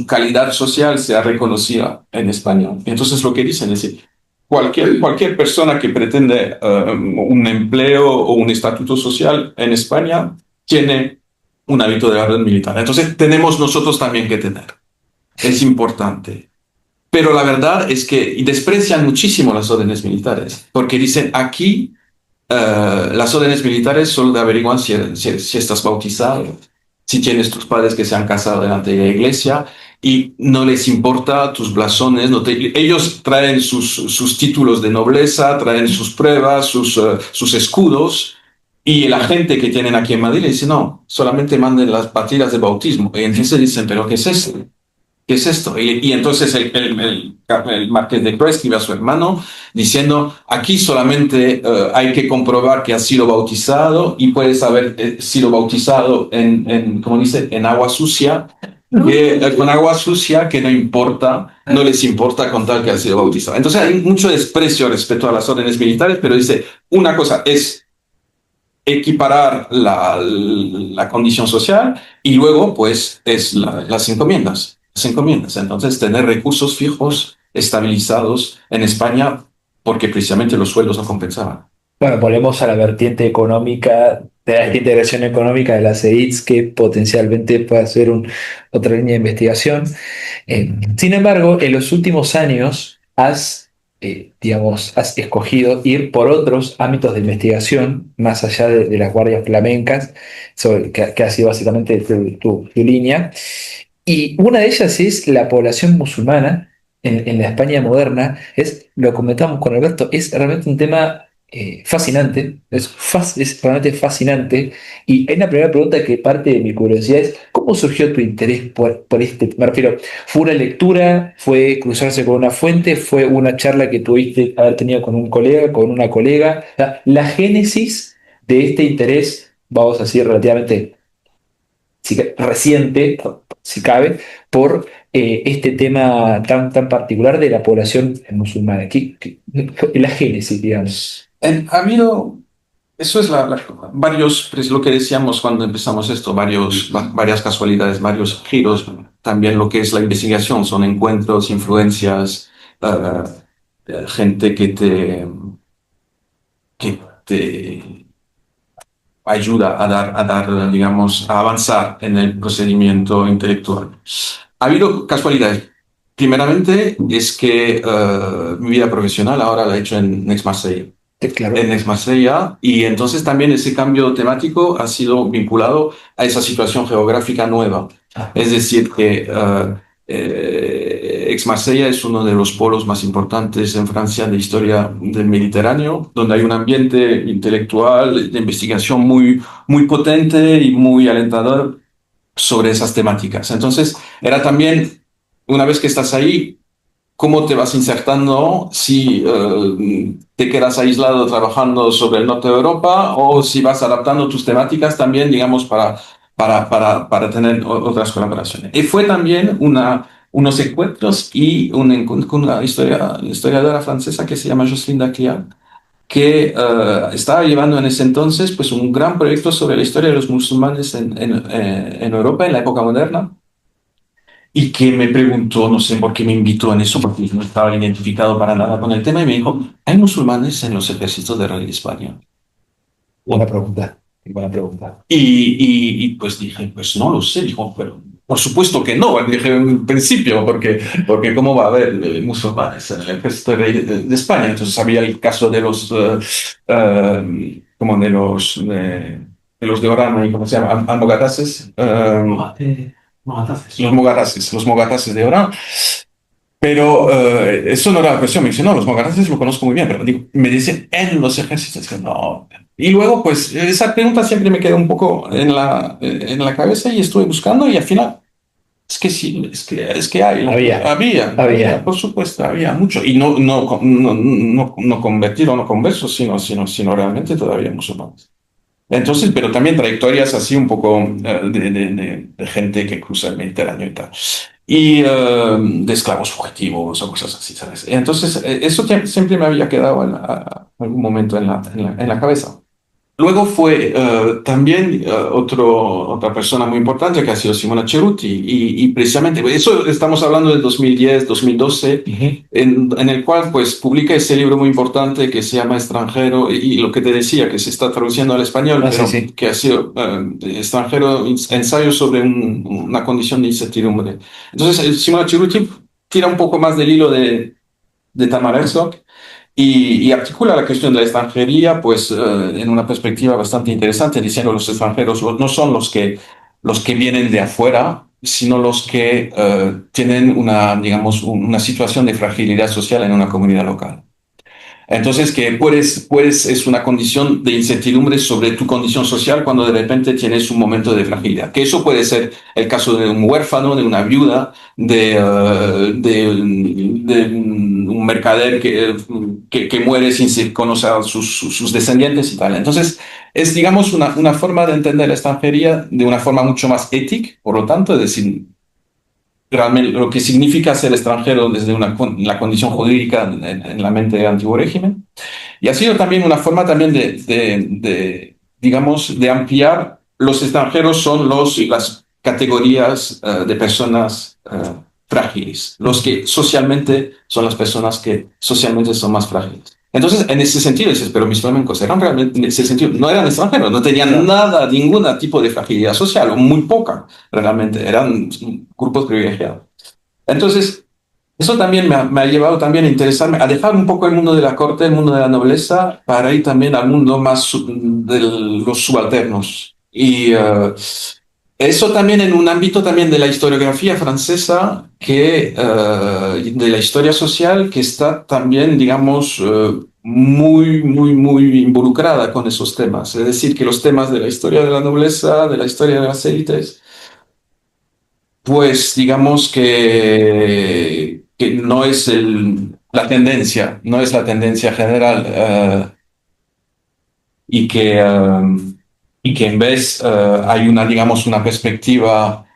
calidad social sea reconocida en España. Entonces, lo que dicen es que cualquier persona que pretende un empleo o un estatuto social en España tiene un hábito de la orden militar. Entonces, tenemos nosotros también que tener. Es importante. Pero la verdad es que desprecian muchísimo las órdenes militares, porque dicen aquí las órdenes militares solo te averiguan si estás bautizado, si tienes tus padres que se han casado delante de la iglesia, y no les importa tus blasones. Ellos traen sus títulos de nobleza, traen sus pruebas, sus escudos, y la gente que tienen aquí en Madrid le dice, no, solamente manden las partidas de bautismo. Y entonces dicen, ¿pero qué es esto? ¿Qué es esto? Y entonces el marqués de Croix escribe a su hermano diciendo, aquí solamente hay que comprobar que has sido bautizado y puedes haber sido bautizado ¿cómo dice? En agua sucia, con agua sucia que no importa, no les importa con tal que has sido bautizado. Entonces hay mucho desprecio respecto a las órdenes militares, pero dice, una cosa es equiparar la condición social y luego pues es las encomiendas. Las encomiendas. Entonces tener recursos fijos estabilizados en España porque precisamente los sueldos no compensaban. Bueno, volvemos a la vertiente económica, de la integración económica de las EITs, que potencialmente puede ser otra línea de investigación. Sin embargo, en los últimos años digamos, has escogido ir por otros ámbitos de investigación, más allá de las guardias flamencas, que ha sido básicamente tu línea. Y una de ellas es la población musulmana en la España moderna. Lo comentamos con Alberto, es realmente un tema fascinante, es realmente fascinante. Y hay una primera pregunta que parte de mi curiosidad es, ¿cómo surgió tu interés por este? Me refiero, ¿fue una lectura? ¿Fue cruzarse con una fuente? ¿Fue una charla que tuviste haber tenido con un colega, con una colega? O sea, la génesis de este interés, vamos a decir, relativamente reciente, si cabe, por este tema tan particular de la población musulmana. La génesis, digamos. Ha habido, eso es varios, pues lo que decíamos cuando empezamos esto, varias casualidades, varios giros. También lo que es la investigación son encuentros, influencias, gente que te ayuda digamos, a avanzar en el procedimiento intelectual. Ha habido casualidades. Primeramente es que mi vida profesional ahora la he hecho en Aix-Marseille. Claro. En Aix-Marseille, y entonces también ese cambio temático ha sido vinculado a esa situación geográfica nueva. Es decir, que Aix-Marseille es uno de los polos más importantes en Francia de historia del Mediterráneo, donde hay un ambiente intelectual de investigación muy, muy potente y muy alentador sobre esas temáticas. Entonces, era también, una vez que estás ahí, cómo te vas insertando, si te quedas aislado trabajando sobre el norte de Europa o si vas adaptando tus temáticas también, digamos, para tener otras colaboraciones. Y fue también unos encuentros y un encuentro con una historiadora francesa que se llama Jocelyne Dacliat, que estaba llevando en ese entonces pues, un gran proyecto sobre la historia de los musulmanes en Europa en la época moderna, y que me preguntó, no sé por qué me invitó en eso, porque no estaba identificado para nada con el tema, y me dijo, hay musulmanes en los ejércitos de Rey de España. Buena pregunta. Buena pregunta. Pues dije, pues no lo sé, dijo, pero por supuesto que no, dije en principio, porque cómo va a haber musulmanes en el ejército de España. Entonces había el caso de los, como de los de Orán, ¿y cómo se llama? Almogatases, los mogatases de Orán. Pero eso no era la cuestión. Me dice, no, los mogarates lo conozco muy bien, pero digo, me dicen en los ejércitos que no. Y luego, pues, esa pregunta siempre me quedó un poco en la cabeza y estuve buscando y al final, es que sí, es que hay, había, por supuesto, había mucho. Y no convertido, no conversos, sino realmente todavía musulmanes. Entonces, pero también trayectorias así un poco de gente que cruza el Mediterráneo y tal. Y de esclavos fugitivos o cosas así, ¿sabes? Entonces, eso siempre me había quedado en algún momento en la cabeza. Luego fue también otra persona muy importante que ha sido Simona Ceruti y precisamente eso estamos hablando del 2010, 2012, en el cual pues publica ese libro muy importante que se llama Extranjero y lo que te decía que se está traduciendo al español, pero que ha sido Extranjero, ensayo sobre una condición de incertidumbre. Entonces Simona Ceruti tira un poco más del hilo de Tamara Herzog y articula la cuestión de la extranjería, pues en una perspectiva bastante interesante, diciendo los extranjeros no son los que vienen de afuera, sino los que tienen digamos, una situación de fragilidad social en una comunidad local. Entonces, que es una condición de incertidumbre sobre tu condición social cuando de repente tienes un momento de fragilidad. Que eso puede ser el caso de un huérfano, de una viuda, de un mercader que muere sin conocer a sus descendientes y tal. Entonces, es, digamos, una forma de entender la extranjería de una forma mucho más ética, por lo tanto, es decir, realmente lo que significa ser extranjero desde la condición jurídica en la mente del antiguo régimen. Y ha sido también una forma también digamos, de ampliar. Los extranjeros son las categorías de personas frágiles, los que socialmente son las personas que socialmente son más frágiles. Entonces, en ese sentido, dices, pero mis flamencos eran realmente, en ese sentido, no eran extranjeros, no tenían nada, ningún tipo de fragilidad social, o muy poca, realmente, eran grupos privilegiados. Entonces, eso también me ha llevado también a interesarme, a dejar un poco el mundo de la corte, el mundo de la nobleza, para ir también al mundo más de los subalternos. Y eso también en un ámbito también de la historiografía francesa, de la historia social, que está también, digamos, muy involucrada con esos temas. Es decir, que los temas de la historia de la nobleza, de la historia de las élites, pues digamos que no es la tendencia, no es la tendencia general y y que en vez hay digamos, una perspectiva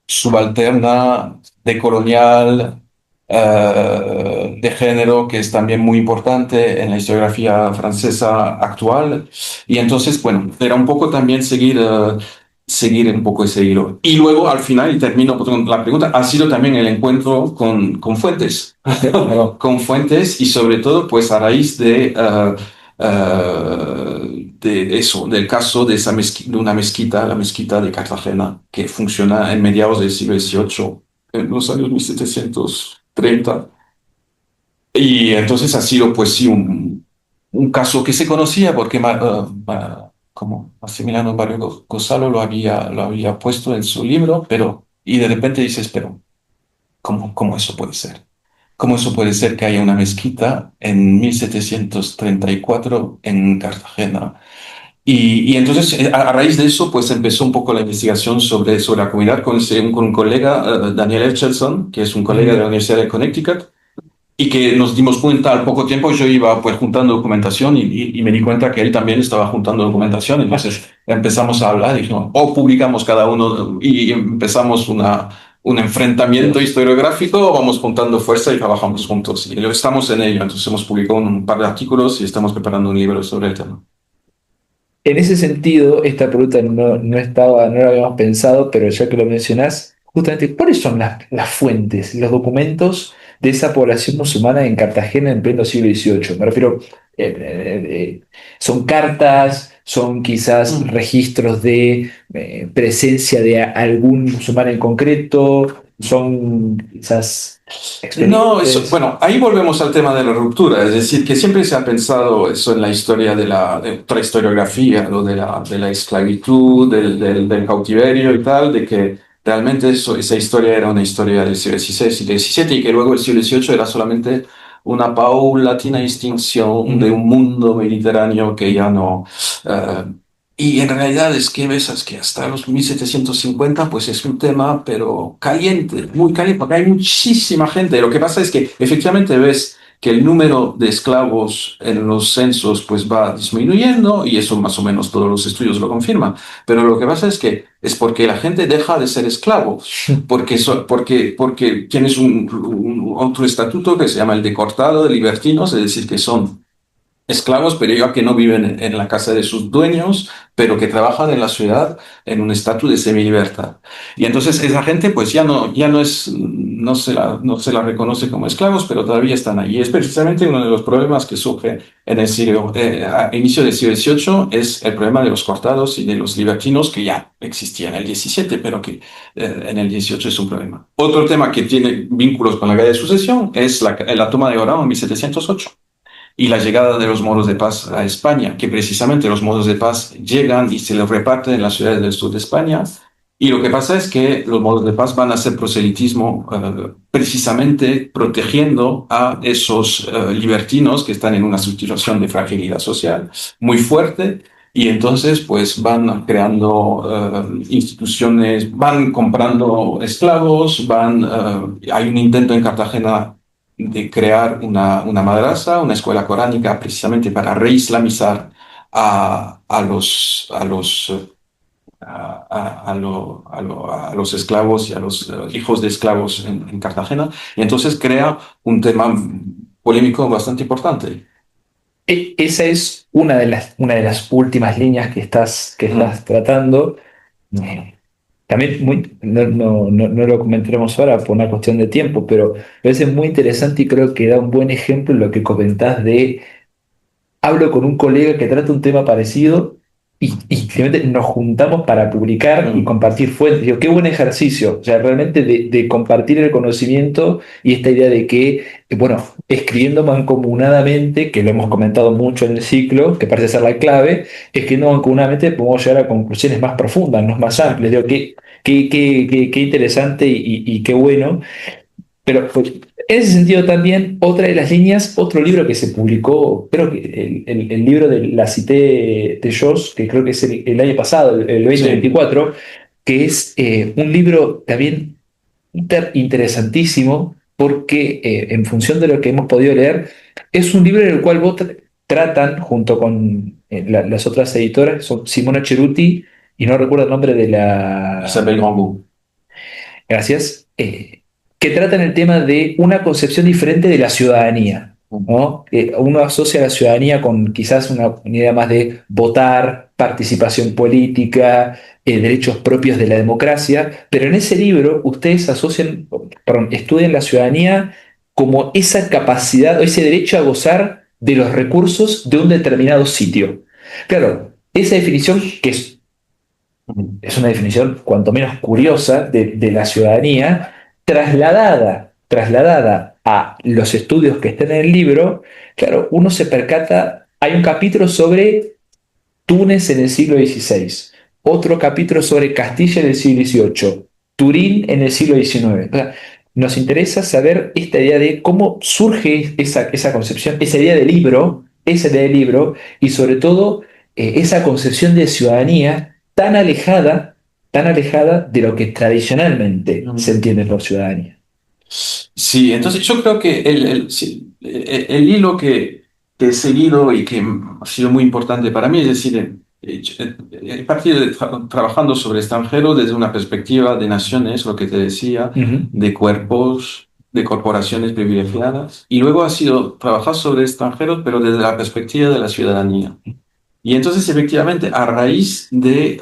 subalterna, decolonial, de género, que es también muy importante en la historiografía francesa actual. Y entonces, bueno, era un poco también seguir un poco ese hilo. Y luego, al final, y termino con la pregunta, ha sido también el encuentro con fuentes, con fuentes y sobre todo, pues a raíz de eso, del caso de de una mezquita, la mezquita de Cartagena, que funciona en mediados del siglo XVIII, en los años 1730. Y entonces ha sido, pues sí, un caso que se conocía porque como Maximiliano Barrio Gonzalo lo había puesto en su libro, y de repente dices, pero ¿cómo eso puede ser? ¿Cómo eso puede ser que haya una mezquita en 1734 en Cartagena? Y entonces, a raíz de eso, pues empezó un poco la investigación sobre la comunidad con un colega, Daniel Echelson, que es un colega de la Universidad de Connecticut, y que nos dimos cuenta al poco tiempo. Yo iba pues juntando documentación y me di cuenta que él también estaba juntando documentación. Entonces empezamos a hablar y dijimos, o publicamos cada uno y empezamos un enfrentamiento historiográfico, o vamos juntando fuerza y trabajamos juntos. Y estamos en ello. Entonces hemos publicado un par de artículos y estamos preparando un libro sobre el tema. En ese sentido, esta pregunta no la habíamos pensado, pero ya que lo mencionás, justamente, ¿cuáles son las fuentes, los documentos de esa población musulmana en Cartagena en pleno siglo XVIII? Me refiero, son cartas, son quizás registros de presencia de algún musulmán en concreto, son quizás No, eso, expedientes. bueno, ahí volvemos al tema de la ruptura, es decir, que siempre se ha pensado eso en la historia de otra historiografía, lo de la esclavitud, del cautiverio y tal, de que realmente esa historia era una historia del siglo XVI y XVII y que luego el siglo XVIII era solamente una paulatina extinción de Ujú. un mundo mediterráneo que ya no... eh, y en realidad es que ves es que hasta los 1750 pues es un tema pero caliente, muy caliente, porque hay muchísima gente. Lo que pasa es que efectivamente ves que el número de esclavos en los censos pues va disminuyendo y eso más o menos todos los estudios lo confirman. Pero lo que pasa es que es porque la gente deja de ser esclavos, porque tienes otro estatuto que se llama el de cortado de libertinos, es decir, que son esclavos, pero ya que no viven en la casa de sus dueños, pero que trabajan en la ciudad en un estatus de semilibertad. Y entonces esa gente pues ya no es, no se la reconoce como esclavos, pero todavía están ahí. Y es precisamente uno de los problemas que surge en el siglo, a inicio del siglo XVIII, es el problema de los cortados y de los libertinos que ya existía en el XVII, pero que en el XVIII es un problema. Otro tema que tiene vínculos con la guerra de sucesión es la toma de Orán en 1708 y la llegada de los moros de paz a España, que precisamente los moros de paz llegan y se los reparten en las ciudades del sur de España. Y lo que pasa es que los moros de paz van a hacer proselitismo precisamente protegiendo a esos libertinos que están en una situación de fragilidad social muy fuerte. Y entonces, pues van creando instituciones, van comprando esclavos, hay un intento en Cartagena de crear una madrasa, una escuela coránica, precisamente para reislamizar a los esclavos y a los hijos de esclavos en Cartagena. Y entonces crea un tema polémico bastante importante. Esa es una de las últimas líneas que Mm. estás tratando. Eh, También no lo comentaremos ahora por una cuestión de tiempo, pero me parece muy interesante y creo que da un buen ejemplo lo que comentás de hablo con un colega que trata un tema parecido y finalmente nos juntamos para publicar y Mm. compartir fuentes. Digo, qué buen ejercicio, o sea, realmente de compartir el conocimiento y esta idea de que, bueno, escribiendo mancomunadamente, que lo hemos comentado mucho en el ciclo, que parece ser la clave, escribiendo mancomunadamente podemos llegar a conclusiones más profundas, no más amplias. Digo, qué interesante y qué bueno. Pero pues, en ese sentido también, otra de las líneas, otro libro que se publicó, creo que el libro de la cité de Joss, que creo que es el año pasado, el Sí. 2024, que es un libro también interesantísimo, porque en función de lo que hemos podido leer, es un libro en el cual tratan, junto con las otras editoras, son Simona Ceruti, y no recuerdo el nombre de la... Isabel Rambo. Gracias. Que tratan el tema de una concepción diferente de la ciudadanía, ¿no? Uno asocia la ciudadanía con quizás una idea más de votar, participación política, derechos propios de la democracia, pero en ese libro ustedes asocian, perdón, estudian la ciudadanía como esa capacidad o ese derecho a gozar de los recursos de un determinado sitio. Claro, esa definición que es una definición cuanto menos curiosa de la ciudadanía, trasladada a los estudios que están en el libro, claro, uno se percata, hay un capítulo sobre Túnez en el siglo XVI, otro capítulo sobre Castilla en el siglo XVIII, Turín en el siglo XIX. O sea, nos interesa saber esta idea de cómo surge esa concepción, esa idea de libro, y sobre todo esa concepción de ciudadanía tan alejada de lo que tradicionalmente se Mm. entiende por ciudadanía. Sí, entonces yo creo que sí, el hilo que he seguido y que ha sido muy importante para mí, es decir, he partido trabajando sobre extranjeros desde una perspectiva de naciones, lo que te decía, Ujú. de cuerpos, de corporaciones privilegiadas, y luego ha sido trabajar sobre extranjeros, pero desde la perspectiva de la ciudadanía. Y entonces, efectivamente, a raíz de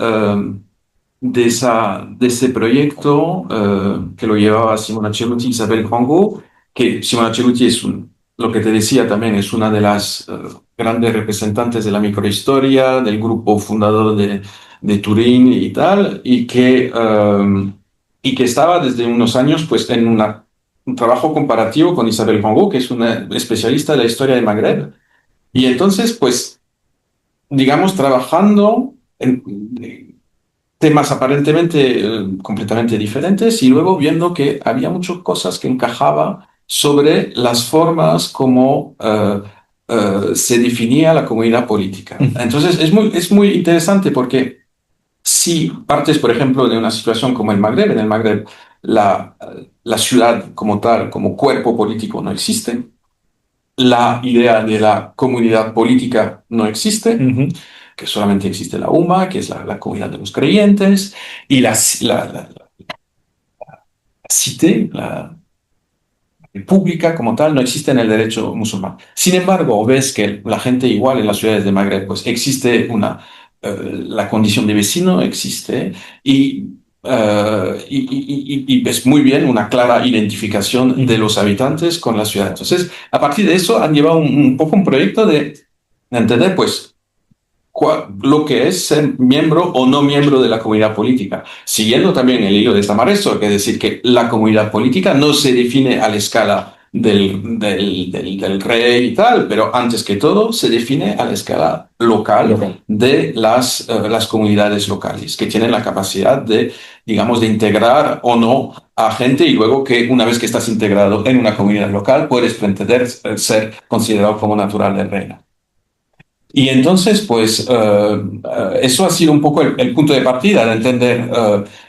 ese proyecto que lo llevaba Simona Ceruti y Isabel Congo, que Simona Ceruti es lo que te decía también, es una de las grandes representantes de la microhistoria, del grupo fundador de Turín y tal, y que estaba desde unos años pues, en un trabajo comparativo con Isabel Congo, que es una especialista de la historia de Magreb. Y entonces, pues, digamos, trabajando en temas aparentemente completamente diferentes y luego viendo que había muchas cosas que encajaba sobre las formas como se definía la comunidad política. Entonces es muy interesante porque si partes, por ejemplo, de una situación como el Magreb, en el Magreb la ciudad como tal, como cuerpo político no existe, la idea de la comunidad política no existe, Ujú. que solamente existe la UMA, que es la comunidad de los creyentes, y la cité, la república como tal, no existe en el derecho musulmán. Sin embargo, ves que la gente igual en las ciudades de Magreb, pues existe la condición de vecino existe y, y ves muy bien una clara identificación de los habitantes con la ciudad. Entonces, a partir de eso han llevado un poco un proyecto de entender, pues, lo que es ser miembro o no miembro de la comunidad política, siguiendo también el hilo de Tamareso, que es decir, que la comunidad política no se define a la escala del rey y tal, pero antes que todo se define a la escala local de las comunidades locales, que tienen la capacidad de, digamos, de integrar o no a gente y luego que una vez que estás integrado en una comunidad local puedes pretender ser considerado como natural del reino. Y entonces, pues, eso ha sido un poco el punto de partida de entender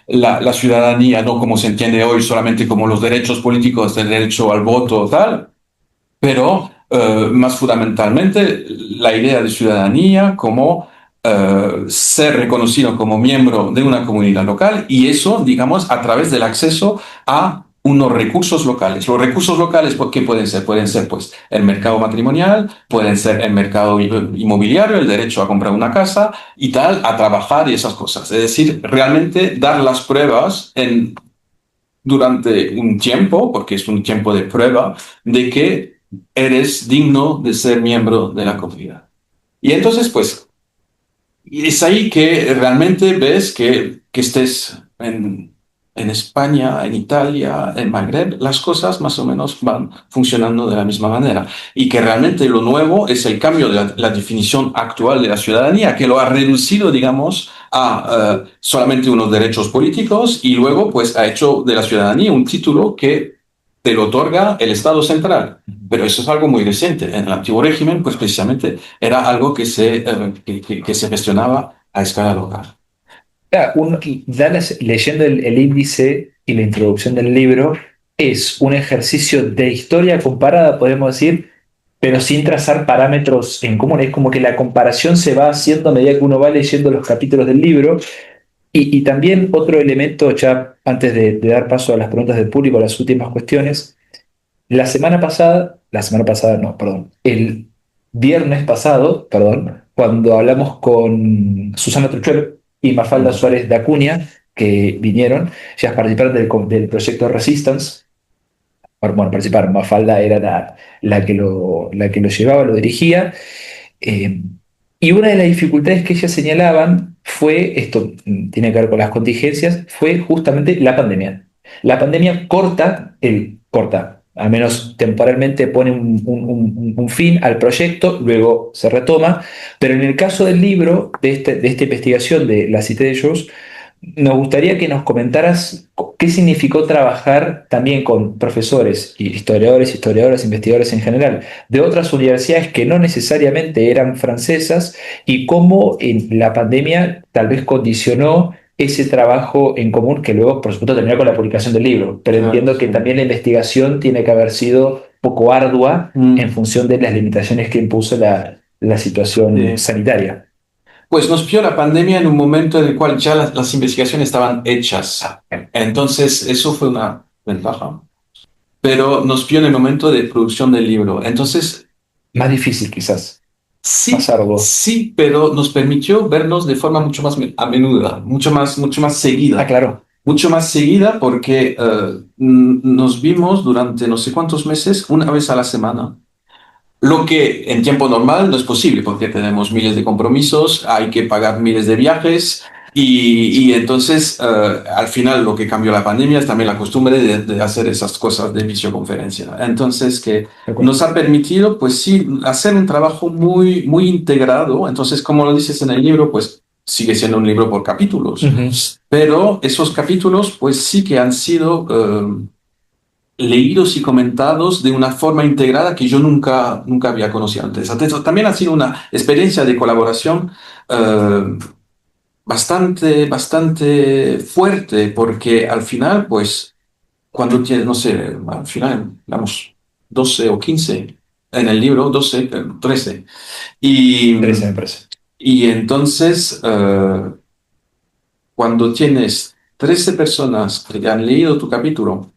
la ciudadanía, no como se entiende hoy, solamente como los derechos políticos del derecho al voto o tal, pero más fundamentalmente la idea de ciudadanía como ser reconocido como miembro de una comunidad local y eso, digamos, a través del acceso a unos recursos locales. Los recursos locales, ¿qué pueden ser? Pueden ser, pues, el mercado matrimonial, pueden ser el mercado inmobiliario, el derecho a comprar una casa y tal, a trabajar y esas cosas. Es decir, realmente dar las pruebas durante un tiempo, porque es un tiempo de prueba, de que eres digno de ser miembro de la comunidad. Y entonces, pues, es ahí que realmente ves que estés en España, en Italia, en Magreb, las cosas más o menos van funcionando de la misma manera. Y que realmente lo nuevo es el cambio de la definición actual de la ciudadanía, que lo ha reducido, digamos, a solamente unos derechos políticos y luego, pues, ha hecho de la ciudadanía un título que te lo otorga el Estado central. Pero eso es algo muy reciente. En el antiguo régimen, pues precisamente era algo que se gestionaba a escala local. Claro, leyendo el índice y la introducción del libro, es un ejercicio de historia comparada, podemos decir, pero sin trazar parámetros en común. Es como que la comparación se va haciendo a medida que uno va leyendo los capítulos del libro. Y también otro elemento, ya antes de dar paso a las preguntas del público, las últimas cuestiones, la semana pasada no, perdón, el viernes pasado, perdón, cuando hablamos con Susana Truchuelo y Mafalda Suárez de Acuña, que vinieron, ya participaron del proyecto Resistance. Bueno, participaron, Mafalda era la que lo llevaba, lo dirigía. eh, y una de las dificultades que ellas señalaban fue, esto tiene que ver con las contingencias, fue justamente la pandemia. La pandemia corta, al menos temporalmente pone un fin al proyecto, luego se retoma, pero en el caso del libro, de esta investigación de la Cité de Joux, nos gustaría que nos comentaras qué significó trabajar también con profesores, y historiadores, historiadoras, investigadores en general, de otras universidades que no necesariamente eran francesas, y cómo en la pandemia tal vez condicionó ese trabajo en común que luego, por supuesto, terminó con la publicación del libro. Pero Claro, entiendo que sí. también la investigación tiene que haber sido poco ardua en función de las limitaciones que impuso la situación Sí. sanitaria. Pues nos pilló la pandemia en un momento en el cual ya las investigaciones estaban hechas. Entonces, eso fue una ventaja. Pero nos pilló en el momento de producción del libro. Entonces, Más difícil quizás, más sí, arduo. sí, pero nos permitió vernos de forma mucho más a menuda, mucho más Ah, seguida. claro. Mucho más seguida porque nos vimos durante no sé cuántos meses, una vez a la semana. Lo que en tiempo normal no es posible porque tenemos miles de compromisos, hay que pagar miles de viajes y entonces al final lo que cambió la pandemia es también la costumbre de hacer esas cosas de videoconferencia. Entonces que De acuerdo. nos ha permitido pues sí hacer un trabajo muy, muy integrado. Entonces como lo dices en el libro pues sigue siendo un libro por capítulos, Ujú. pero esos capítulos pues sí que han sido leídos y comentados de una forma integrada que yo nunca había conocido antes. También ha sido una experiencia de colaboración eh, bastante fuerte, porque al final, pues, cuando tienes, no sé, al final, digamos, 12 o 15 en el libro, 12 13. Y, 13 me parece. y entonces, cuando tienes 13 personas que han leído tu capítulo,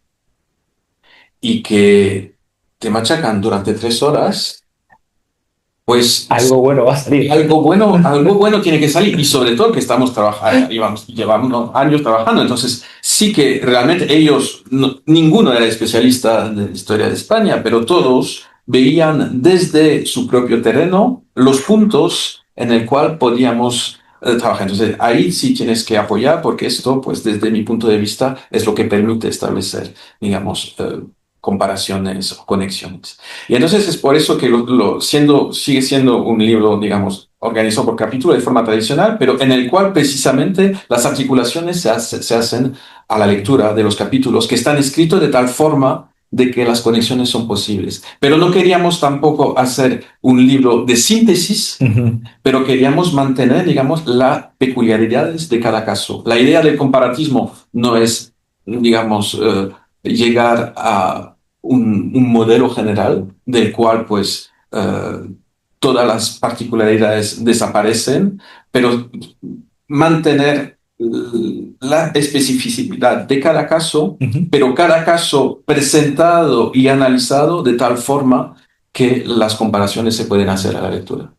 y que te machacan durante 3 horas, pues Algo bueno va a salir. algo bueno tiene que salir. Y sobre todo que estamos trabajando, llevamos años trabajando. Entonces, sí que realmente ellos, ninguno era especialista de historia de España, pero todos veían desde su propio terreno los puntos en el cual podíamos trabajar. Entonces, ahí sí tienes que apoyar porque esto, pues desde mi punto de vista, es lo que permite establecer, digamos, comparaciones o conexiones. Y entonces es por eso que sigue siendo un libro, digamos, organizado por capítulo de forma tradicional, pero en el cual precisamente las articulaciones se hacen a la lectura de los capítulos, que están escritos de tal forma de que las conexiones son posibles. Pero no queríamos tampoco hacer un libro de síntesis, Ujú. pero queríamos mantener, digamos, las peculiaridades de cada caso. La idea del comparatismo no es, digamos, llegar a un modelo general del cual, pues, todas las particularidades desaparecen, pero mantener la especificidad de cada caso, Ujú. pero cada caso presentado y analizado de tal forma que las comparaciones se pueden hacer a la lectura.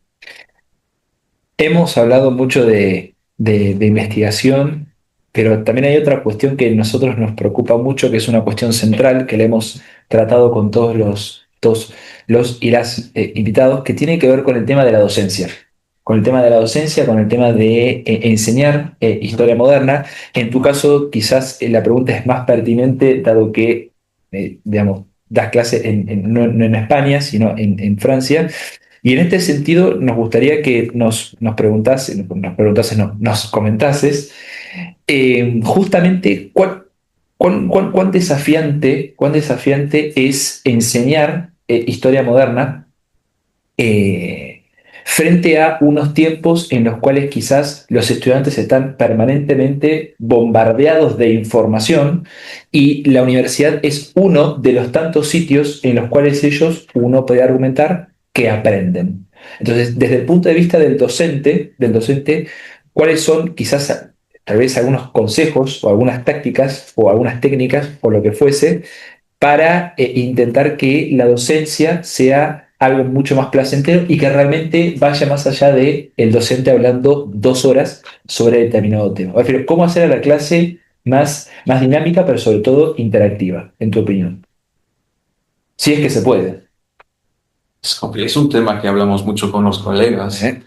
Hemos hablado mucho de investigación, pero también hay otra cuestión que a nosotros nos preocupa mucho, que es una cuestión central, que la hemos tratado con todos los y las invitados, que tiene que ver con el tema de la docencia. Con el tema de la docencia, con el tema de enseñar historia moderna. En tu caso, quizás la pregunta es más pertinente, dado que, digamos, das clase no en España, sino en Francia. Y en este sentido, nos gustaría que nos comentases justamente cuán desafiante es enseñar historia moderna eh, frente a unos tiempos en los cuales quizás los estudiantes están permanentemente bombardeados de información y la universidad es uno de los tantos sitios en los cuales uno puede argumentar que aprenden. Entonces, desde el punto de vista del docente, ¿cuáles son quizás tal vez algunos consejos o algunas tácticas o algunas técnicas o lo que fuese para intentar que la docencia sea algo mucho más placentero y que realmente vaya más allá de el docente hablando 2 horas sobre determinado tema? Me refiero, ¿cómo hacer a la clase más dinámica, pero sobre todo interactiva, en tu opinión? Si es que se puede. Es un tema que hablamos mucho con los colegas, ¿Eh?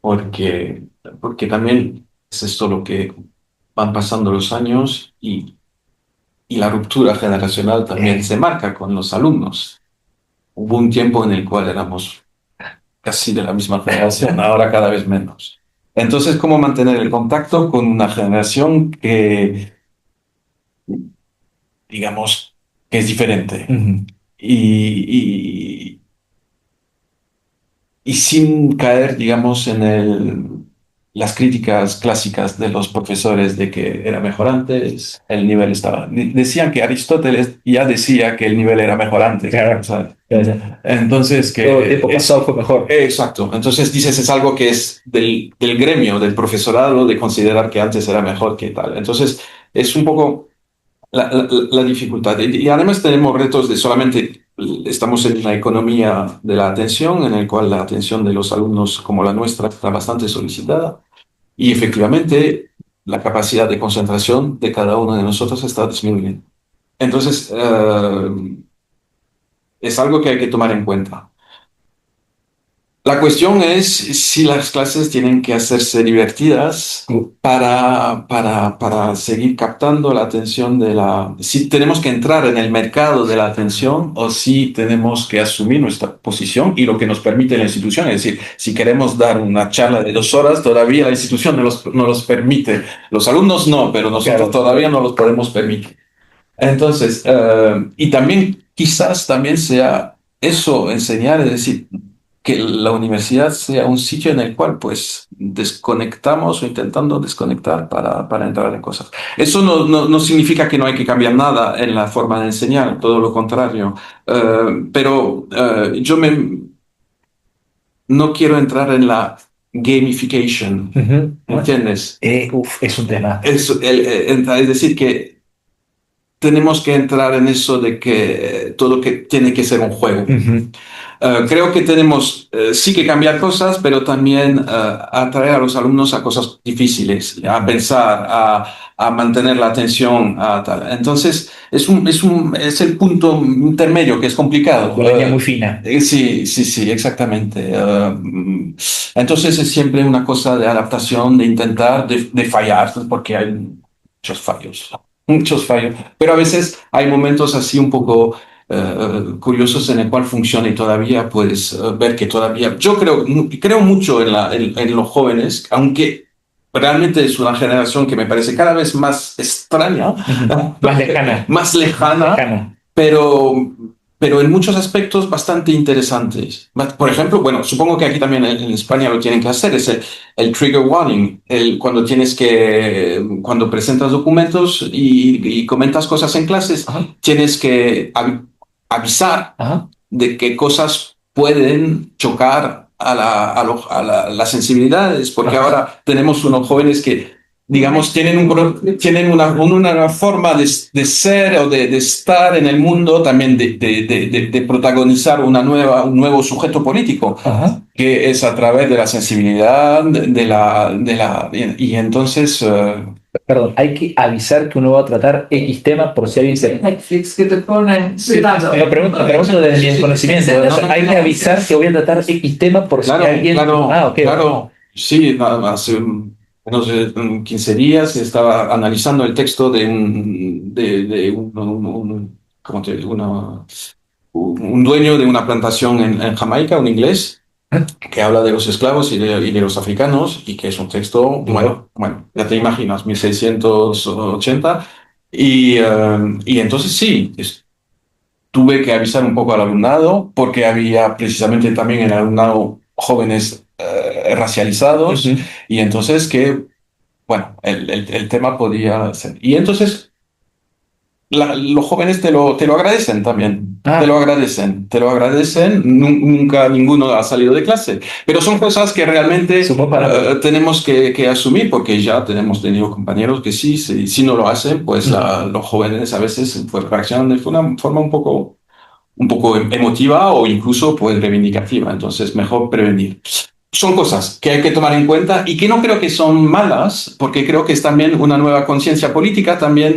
porque, porque también es esto lo que van pasando los años y la ruptura generacional también Eh, se marca con los alumnos. Hubo un tiempo en el cual éramos casi de la misma generación, ahora cada vez menos. Entonces, ¿cómo mantener el contacto con una generación que, digamos, que es diferente? Ujú. Y, y sin caer, digamos, en las críticas clásicas de los profesores de que era mejor antes, el nivel estaba. Decían que Aristóteles ya decía que el nivel era mejor antes. Claro, ¿Sabes? claro. Entonces, Todo que tiempo pasado fue mejor. exacto. Entonces dices, es algo que es del gremio, del profesorado, de considerar que antes era mejor que tal. Entonces, es un poco la dificultad. Y además tenemos retos de solamente, estamos en una economía de la atención, en el cual la atención de los alumnos como la nuestra está bastante solicitada y efectivamente la capacidad de concentración de cada uno de nosotros está disminuyendo. Entonces, es algo que hay que tomar en cuenta. La cuestión es si las clases tienen que hacerse divertidas para seguir captando la atención si tenemos que entrar en el mercado de la atención o si tenemos que asumir nuestra posición y lo que nos permite la institución. Es decir, si queremos dar una charla de 2 horas, todavía la institución no los permite. Los alumnos no, pero nosotros Claro. todavía no los podemos permitir. Entonces, y también quizás también sea eso, enseñar, es decir, que la universidad sea un sitio en el cual pues desconectamos o intentando desconectar para entrar en cosas. Eso no significa que no hay que cambiar nada en la forma de enseñar, todo lo contrario. Pero no quiero entrar en la gamification, Ujú. ¿entiendes? Es un tema. Es decir, que tenemos que entrar en eso de que todo que tiene que ser un juego. Ujú. Creo que tenemos sí que cambiar cosas, pero también atraer a los alumnos a cosas difíciles, a pensar, a mantener la atención, a tal. Entonces, es el punto intermedio que es complicado. Una línea muy fina. Sí, sí, sí, exactamente. Entonces es siempre una cosa de adaptación, de intentar, de fallar, porque hay muchos fallos. Muchos fallos, pero a veces hay momentos así un poco curiosos en el cual funciona y todavía puedes ver que todavía, yo creo mucho en los jóvenes, aunque realmente es una generación que me parece cada vez más extraña, Ujú. Más lejana. más lejana, Lejana. pero, pero en muchos aspectos bastante interesantes. Por ejemplo, bueno, supongo que aquí también en España lo tienen que hacer, es el trigger warning, cuando presentas documentos y comentas cosas en clases, Ajá. tienes que avisar Ajá. de qué cosas pueden chocar las sensibilidades, porque Ajá. ahora tenemos unos jóvenes que, digamos, tienen una forma de ser o de estar en el mundo, también de protagonizar un nuevo sujeto político, Ajá. que es a través de la sensibilidad, y entonces... Perdón, hay que avisar que uno va a tratar X tema por si alguien se... Netflix que te pone cuidado. Lo pregunto desde mi desconocimiento, ¿no? Hay que avisar que voy a tratar X tema por si Claro, alguien... claro, Ah, ok. claro. Sí, hace unos 15 días estaba analizando el texto de ¿cómo te digo? Un dueño de una plantación en Jamaica, un inglés, que habla de los esclavos y de los africanos, y que es un texto, bueno, ya te imaginas, 1680. Y entonces sí, tuve que avisar un poco al alumnado, porque había precisamente también en el alumnado jóvenes racializados, Ujú. y entonces bueno, el tema podía ser. Y entonces los jóvenes te lo agradecen también. Te Ah, lo agradecen, te lo agradecen. Nunca ninguno ha salido de clase. Pero son cosas que realmente supongo para... tenemos que asumir, porque ya tenemos tenido compañeros que sí, si no lo hacen, pues los jóvenes a veces pues, reaccionan de una forma un poco emotiva o incluso pues reivindicativa. Entonces, mejor prevenir. Son cosas que hay que tomar en cuenta y que no creo que son malas, porque creo que es también una nueva conciencia política también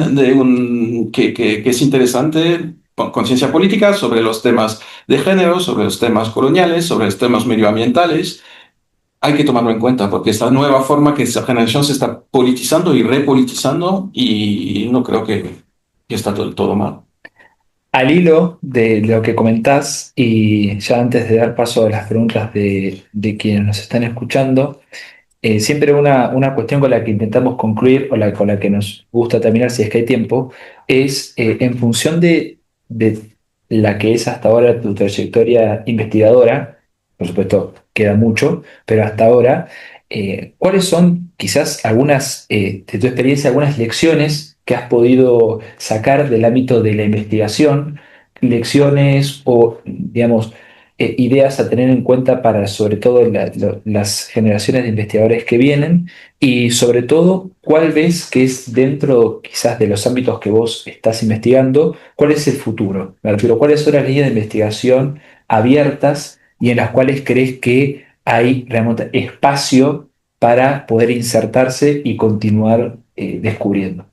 que es interesante, conciencia política sobre los temas de género, sobre los temas coloniales, sobre los temas medioambientales. Hay que tomarlo en cuenta porque esta nueva forma que esta generación se está politizando y repolitizando, y no creo que está todo mal. Al hilo de lo que comentás, y ya antes de dar paso a las preguntas de quienes nos están escuchando, siempre una cuestión con la que intentamos concluir o con la que nos gusta terminar si es que hay tiempo, es en función de la que es hasta ahora tu trayectoria investigadora, por supuesto queda mucho, pero hasta ahora, ¿cuáles son quizás algunas, de tu experiencia, algunas lecciones que has podido sacar del ámbito de la investigación, lecciones o, digamos, ideas a tener en cuenta para sobre todo las generaciones de investigadores que vienen y sobre todo cuál ves que es dentro quizás de los ámbitos que vos estás investigando, cuál es el futuro? Me refiero, ¿cuáles son las líneas de investigación abiertas y en las cuales crees que hay realmente espacio para poder insertarse y continuar descubriendo?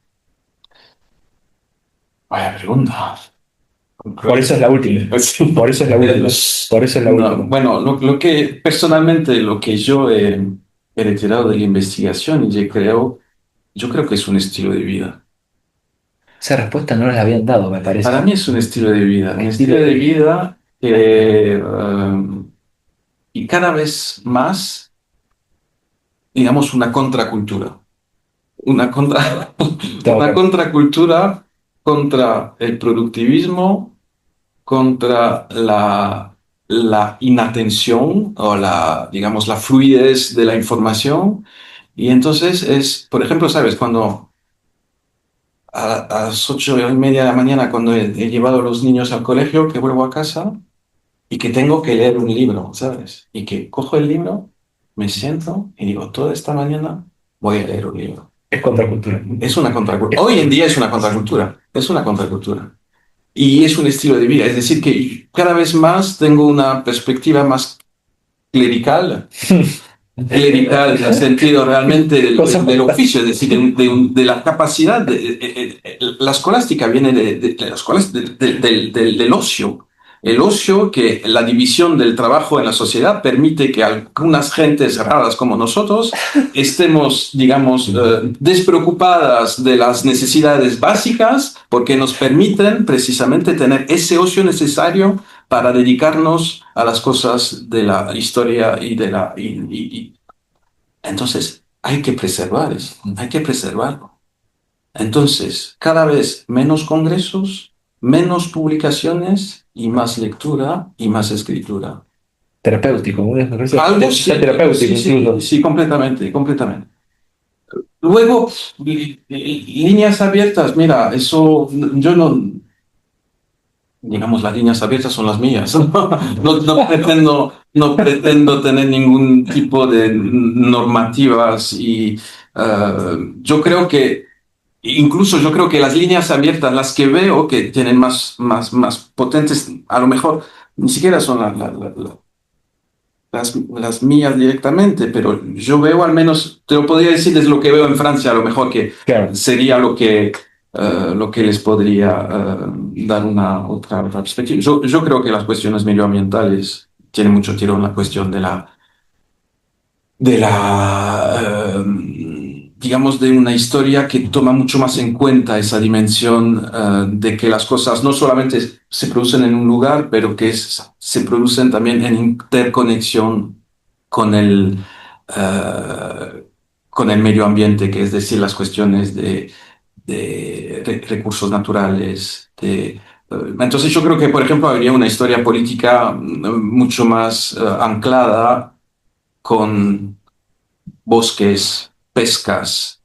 Vaya pregunta. Por eso es la última. Sí. Por eso es la última. Por eso es la No, última. bueno, lo que personalmente, lo que yo he retirado de la investigación, y yo creo que es un estilo de vida. Esa respuesta no nos la habían dado, me Para parece. mí es un estilo de vida, un Estilo estilo de de... vida que, y cada vez más, digamos, una contracultura. Una contra, una Total. contracultura contra el productivismo, contra la inatención o digamos, la fluidez de la información. Y entonces es, por ejemplo, ¿sabes? Cuando a las 8:30 de la mañana, cuando he llevado a los niños al colegio, que vuelvo a casa y que tengo que leer un libro, ¿sabes? Y que cojo el libro, me siento y digo, toda esta mañana voy a leer un libro. Es contracultura. Es una contracultura. Hoy en día es una contracultura. Es una contracultura. Y es un estilo de vida. Es decir, que cada vez más tengo una perspectiva más clerical, clerical en el sentido realmente del oficio, es decir, de la capacidad. La escolástica viene de la del ocio. El ocio, que la división del trabajo en la sociedad permite que algunas gentes raras como nosotros estemos, digamos, despreocupadas de las necesidades básicas porque nos permiten precisamente tener ese ocio necesario para dedicarnos a las cosas de la historia y de la... Entonces, hay que preservar eso, hay que preservarlo. Entonces, cada vez menos congresos, menos publicaciones y más lectura y más escritura. Terapéutico, me parece Algo ya sí, terapéutico sí, sí, incluso. sí, completamente, completamente. Luego, líneas abiertas, mira, eso yo no, digamos, las líneas abiertas son las mías. No pretendo tener ningún tipo de normativas y yo creo que, incluso yo creo que las líneas abiertas, las que veo que tienen más potentes, a lo mejor ni siquiera son las mías directamente, pero yo veo al menos, te lo podría decir desde lo que veo en Francia, a lo mejor que Claro. sería lo que les podría dar una otra perspectiva. Yo creo que las cuestiones medioambientales tienen mucho tiro en la cuestión digamos, de una historia que toma mucho más en cuenta esa dimensión de que las cosas no solamente se producen en un lugar, pero que se producen también en interconexión con eh, con el medio ambiente, que es decir, las cuestiones de recursos naturales. Entonces yo creo que, por ejemplo, habría una historia política mucho más anclada con bosques, pescas.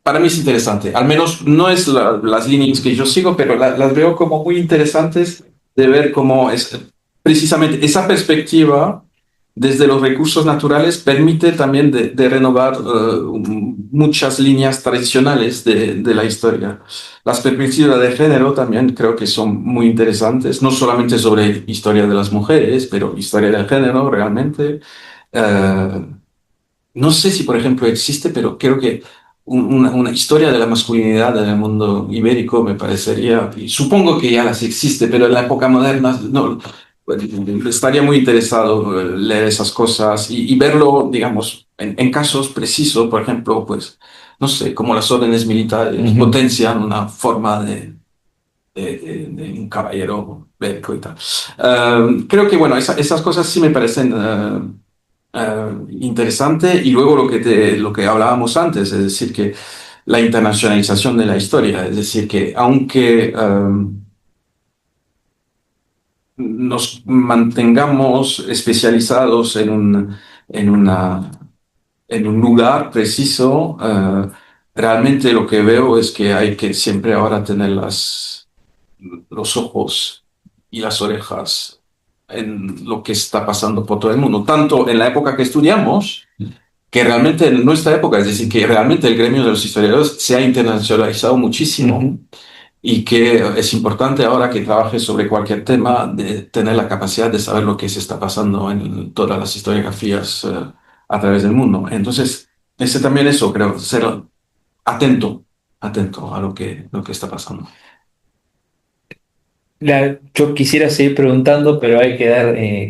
Para mí es interesante. Al menos no es las líneas que yo sigo, pero las veo como muy interesantes de ver cómo es precisamente esa perspectiva desde los recursos naturales permite también de renovar muchas líneas tradicionales de la historia. Las perspectivas de género también creo que son muy interesantes, no solamente sobre historia de las mujeres, pero historia del género realmente. Eh, no sé si, por ejemplo, existe, pero creo que una historia de la masculinidad en el mundo ibérico me parecería, y supongo que ya las existe, pero en la época moderna no, estaría muy interesado leer esas cosas y verlo, digamos, en casos precisos, por ejemplo, pues, no sé, como las órdenes militares Ujú. potencian una forma de un caballero bélico y tal. Creo que, bueno, esas cosas sí me parecen interesante. Y luego lo que hablábamos antes, es decir, que la internacionalización de la historia, es decir, que aunque nos mantengamos especializados en una, en un lugar preciso, realmente lo que veo es que hay que siempre ahora tener los ojos y las orejas en lo que está pasando por todo el mundo, tanto en la época que estudiamos, que realmente en nuestra época, es decir, que realmente el gremio de los historiadores se ha internacionalizado muchísimo Ujú. y que es importante ahora que trabaje sobre cualquier tema de tener la capacidad de saber lo que se está pasando en todas las historiografías a través del mundo. Entonces, ese también eso, creo, ser atento, atento a lo que está pasando. Yo quisiera seguir preguntando, pero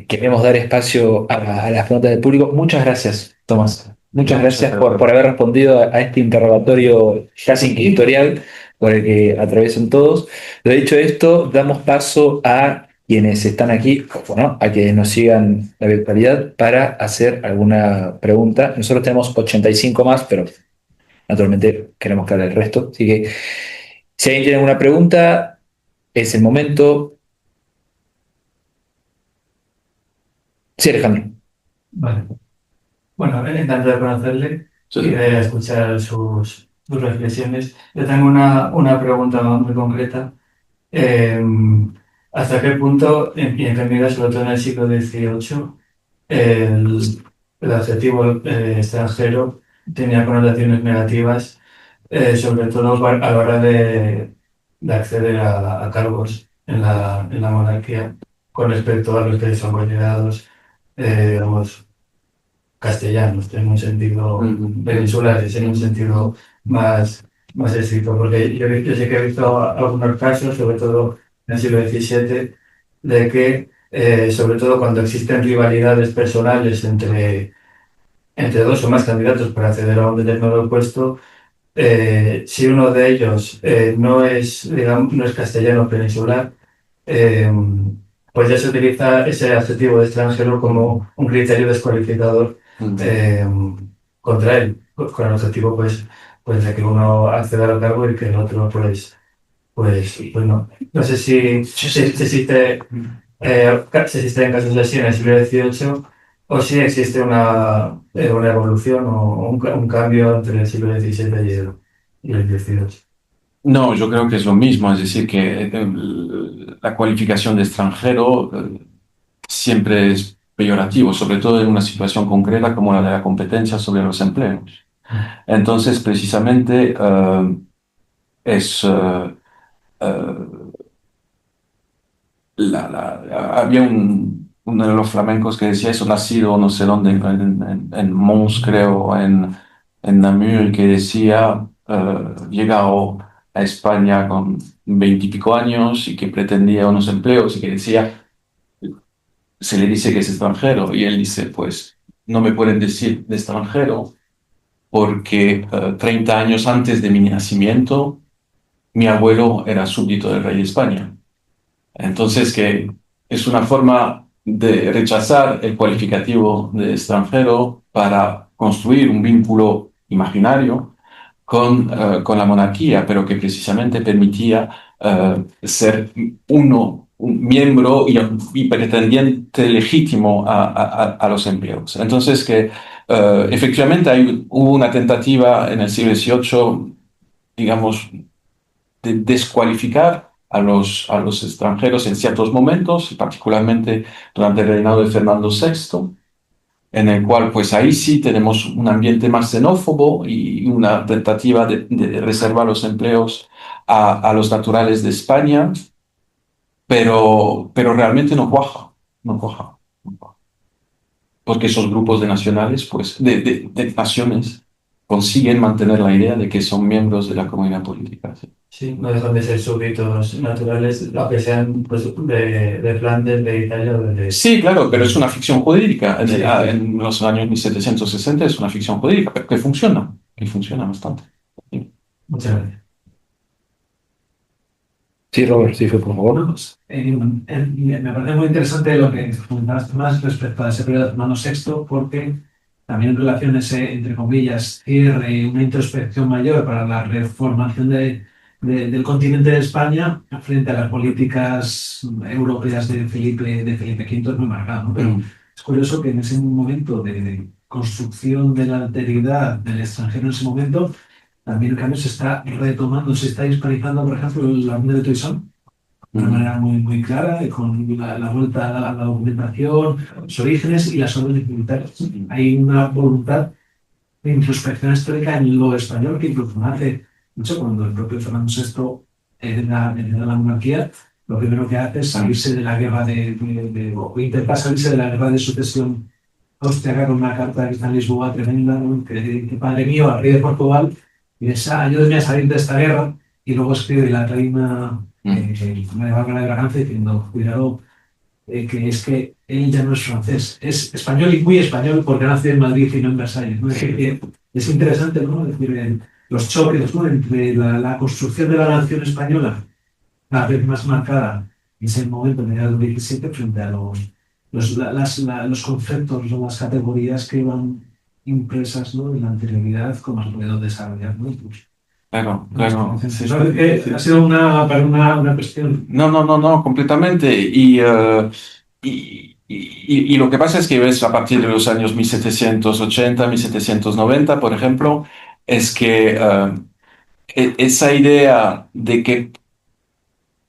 queremos dar espacio a las preguntas del público. Muchas gracias, Tomás. Muchas No, muchas gracias gracias. por haber respondido a este interrogatorio casi inquisitorial por el que atraviesan todos. De dicho esto, damos paso a quienes están aquí, bueno, a que nos sigan la virtualidad para hacer alguna pregunta. Nosotros tenemos 85 más, pero naturalmente queremos que hable el resto. Así que si alguien tiene alguna pregunta, es el momento. Sí, Alejandro. Vale. Bueno, encantado de conocerle Sí. y de escuchar sus reflexiones. Yo tengo una pregunta muy concreta. Eh, ¿Hasta qué punto, y en realidad sobre todo en el siglo XVIII, el, el adjetivo extranjero tenía connotaciones negativas, sobre todo a la hora de acceder a cargos en la monarquía, con respecto a los que son considerados, digamos, castellanos, en un sentido peninsulares, en un sentido más estricto, porque yo sé que he visto algunos casos, sobre todo en el siglo XVII, de que, sobre todo cuando existen rivalidades personales entre dos o más candidatos para acceder a un determinado puesto, si uno de ellos no es, digamos, no es castellano peninsular, eh, pues ya se utiliza ese adjetivo de extranjero como un criterio descualificador eh, contra él, con el objetivo pues de que uno acceda al cargo y que el otro pues no. No sé si existe, si existen casos así en el siglo XVIII o si existe una evolución o un cambio entre el siglo XVII y el XVIII. No, yo creo que es lo mismo, es decir, que la cualificación de extranjero siempre es peyorativo, sobre todo en una situación concreta como la de la competencia sobre los empleos. Entonces, precisamente, es, eh, había uno de los flamencos que decía eso, nacido no sé dónde, en Mons, creo, en Namur, que decía, llegado a España con 20 y pico años y que pretendía unos empleos y que decía, se le dice que es extranjero y él dice, pues no me pueden decir de extranjero porque 30 años antes de mi nacimiento, mi abuelo era súbdito del rey de España. Entonces, que es una forma de rechazar el cualificativo de extranjero para construir un vínculo imaginario con la monarquía, pero que precisamente permitía ser un miembro y pretendiente legítimo a los empleos. Entonces, que efectivamente hubo una tentativa en el siglo XVIII, digamos, de descualificar a los extranjeros en ciertos momentos, particularmente durante el reinado de Fernando VI, en el cual pues ahí sí tenemos un ambiente más xenófobo y una tentativa de reservar los empleos a los naturales de España, pero realmente no cuaja, no cuaja, no cuaja. Porque esos grupos de nacionales, pues, de naciones, consiguen mantener la idea de que son miembros de la comunidad política. ¿Sí? Sí, no dejan de ser súbditos naturales, aunque sean pues, de Flandes, de Italia o de... Sí, claro, pero es una ficción jurídica. Sí, sí. En los años 1760 es una ficción jurídica, pero que funciona bastante. Sí. Muchas gracias. Sí, Robert, sí, fue por favor. Bueno, pues, me parece muy interesante lo que comentabas más respecto a ese periodo de Fernando VI, porque también en relación a ese, entre comillas, cierre, una introspección mayor para la reformación del continente de España frente a las políticas europeas de Felipe V es muy marcado, ¿no? Pero es curioso que en ese momento de construcción de la alteridad del extranjero en ese momento, también en cambio se está retomando, se está hispanizando, por ejemplo, la orden de Toisón de una manera muy clara, con la vuelta a la documentación, los orígenes y las órdenes militares. Hay una voluntad de introspección histórica en lo español que incluso nace mucho cuando el propio Fernando VI hereda la monarquía. Lo primero que hace es salirse de la guerra o intentar salirse de la guerra de sucesión austriaca con una carta que está en Lisboa tremenda, ¿no? que padre mío, al rey de Portugal, y ayúdenme a salir de esta guerra. Y luego escribe la reina de Bárbara de Braganza diciendo, cuidado, que es que él ya no es francés, es español y muy español porque nace en Madrid y no en Versalles, ¿no? Es decir, que es interesante, ¿no? Es decir, los choques, ¿no? Entre la construcción de la nación española, cada vez más marcada en ese momento, en el 17, frente a los conceptos o las categorías que iban impresas, ¿no? En la anterioridad, como se pudieron desarrollar, ¿no? Pues, Claro, claro. Sí, ha sido una cuestión. no, no, no, no, completamente. Y lo que pasa es que ves a partir de los años 1780, 1790, por ejemplo, es que esa idea de que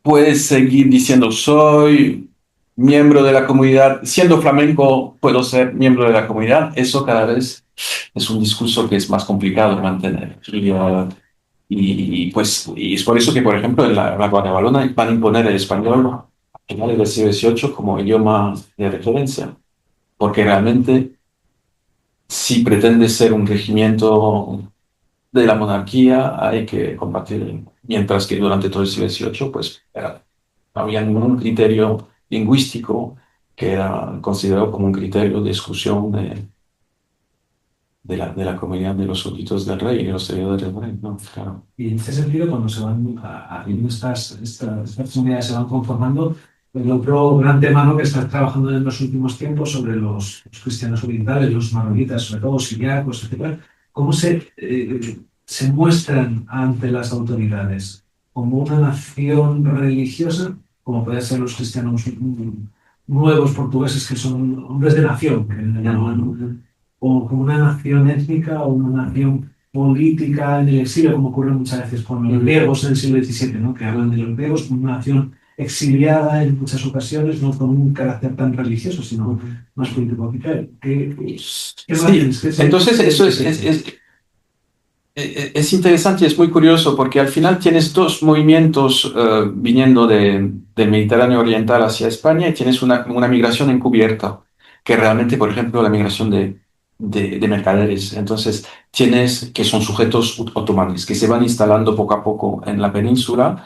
puedes seguir diciendo soy miembro de la comunidad, siendo flamenco puedo ser miembro de la comunidad, eso cada vez es un discurso que es más complicado de mantener. Y es por eso que, por ejemplo, en la Guardia Valona van a imponer el español a finales del siglo XVIII como idioma de referencia, porque realmente si pretende ser un regimiento de la monarquía hay que combatir, mientras que durante todo el siglo XVIII pues no había ningún criterio lingüístico que era considerado como un criterio de exclusión de la comunidad de los súbditos del rey y de los seguidores del rey, ¿no? Claro. Y en ese sentido, cuando se van estas unidades se van conformando, el otro gran tema, ¿no? Que está trabajando en los últimos tiempos sobre los cristianos orientales, los maronitas, sobre todo siriacos, etcétera, cómo se muestran ante las autoridades como una nación religiosa, como pueden ser los cristianos nuevos portugueses, que son hombres de nación, que le llaman, ¿no? O como una nación étnica o una nación política en el exilio, como ocurre muchas veces con los griegos en el siglo XVII, ¿no? Que hablan de los griegos como una nación exiliada en muchas ocasiones, no con un carácter tan religioso, sino más político. ¿Qué Sí, entonces eso es interesante y es muy curioso porque al final tienes dos movimientos viniendo del Mediterráneo Oriental hacia España y tienes una migración encubierta, que realmente, por ejemplo, la migración de mercaderes. Entonces tienes que son sujetos otomanos, que se van instalando poco a poco en la península,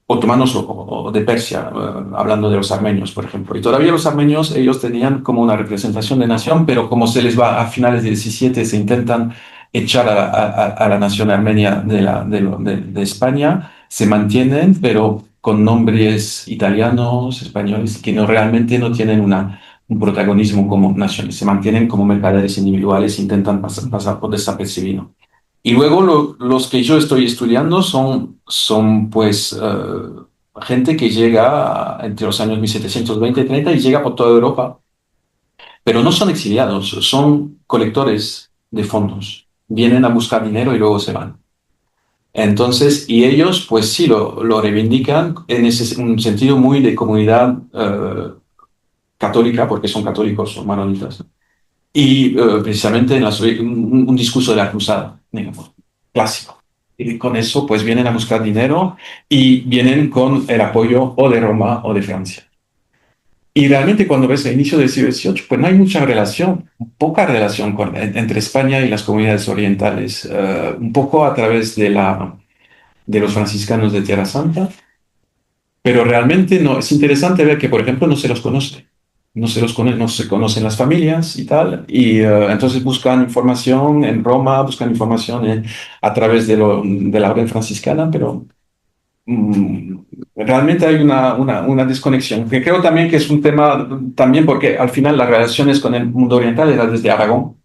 otomanos o de Persia, hablando de los armenios, por ejemplo. Y todavía los armenios, ellos tenían como una representación de nación, pero como se les va a finales del 17, se intentan echar a la nación armenia de España, se mantienen, pero con nombres italianos, españoles, que realmente no tienen un protagonismo como naciones, se mantienen como mercaderes individuales, intentan pasar por desapercibido. Y luego los que yo estoy estudiando son pues gente que llega entre los años 1720 y 30 y llega por toda Europa, pero no son exiliados, son colectores de fondos. Vienen a buscar dinero y luego se van. Entonces, y ellos pues sí lo reivindican en un sentido muy de comunidad católica, porque son católicos o maronitas. Y precisamente un discurso de la cruzada, digamos, clásico. Y con eso, pues vienen a buscar dinero y vienen con el apoyo o de Roma o de Francia. Y realmente cuando ves el inicio del siglo XVIII, pues no hay mucha relación, poca relación entre España y las comunidades orientales, un poco a través de los franciscanos de Tierra Santa, pero realmente no. Es interesante ver que, por ejemplo, no se los conoce. No se conocen las familias y tal, y entonces buscan información en Roma, buscan información a través de la orden franciscana, pero mm, realmente hay una desconexión, que creo también que es un tema, también porque al final las relaciones con el mundo oriental eran desde Aragón,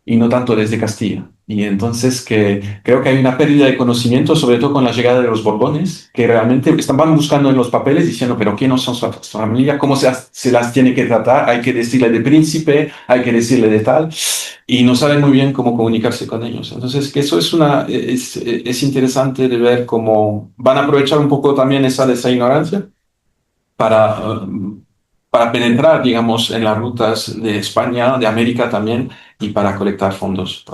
y no tanto desde Castilla. Y entonces que creo que hay una pérdida de conocimiento, sobre todo con la llegada de los Borbones, que realmente van buscando en los papeles diciendo, pero ¿quiénes son su familia? ¿Cómo se las tiene que tratar? Hay que decirle de príncipe, hay que decirle de tal, y no saben muy bien cómo comunicarse con ellos. Entonces, que eso es interesante de ver cómo van a aprovechar un poco también esa ignorancia para, para penetrar, digamos, en las rutas de España, de América también, y para colectar fondos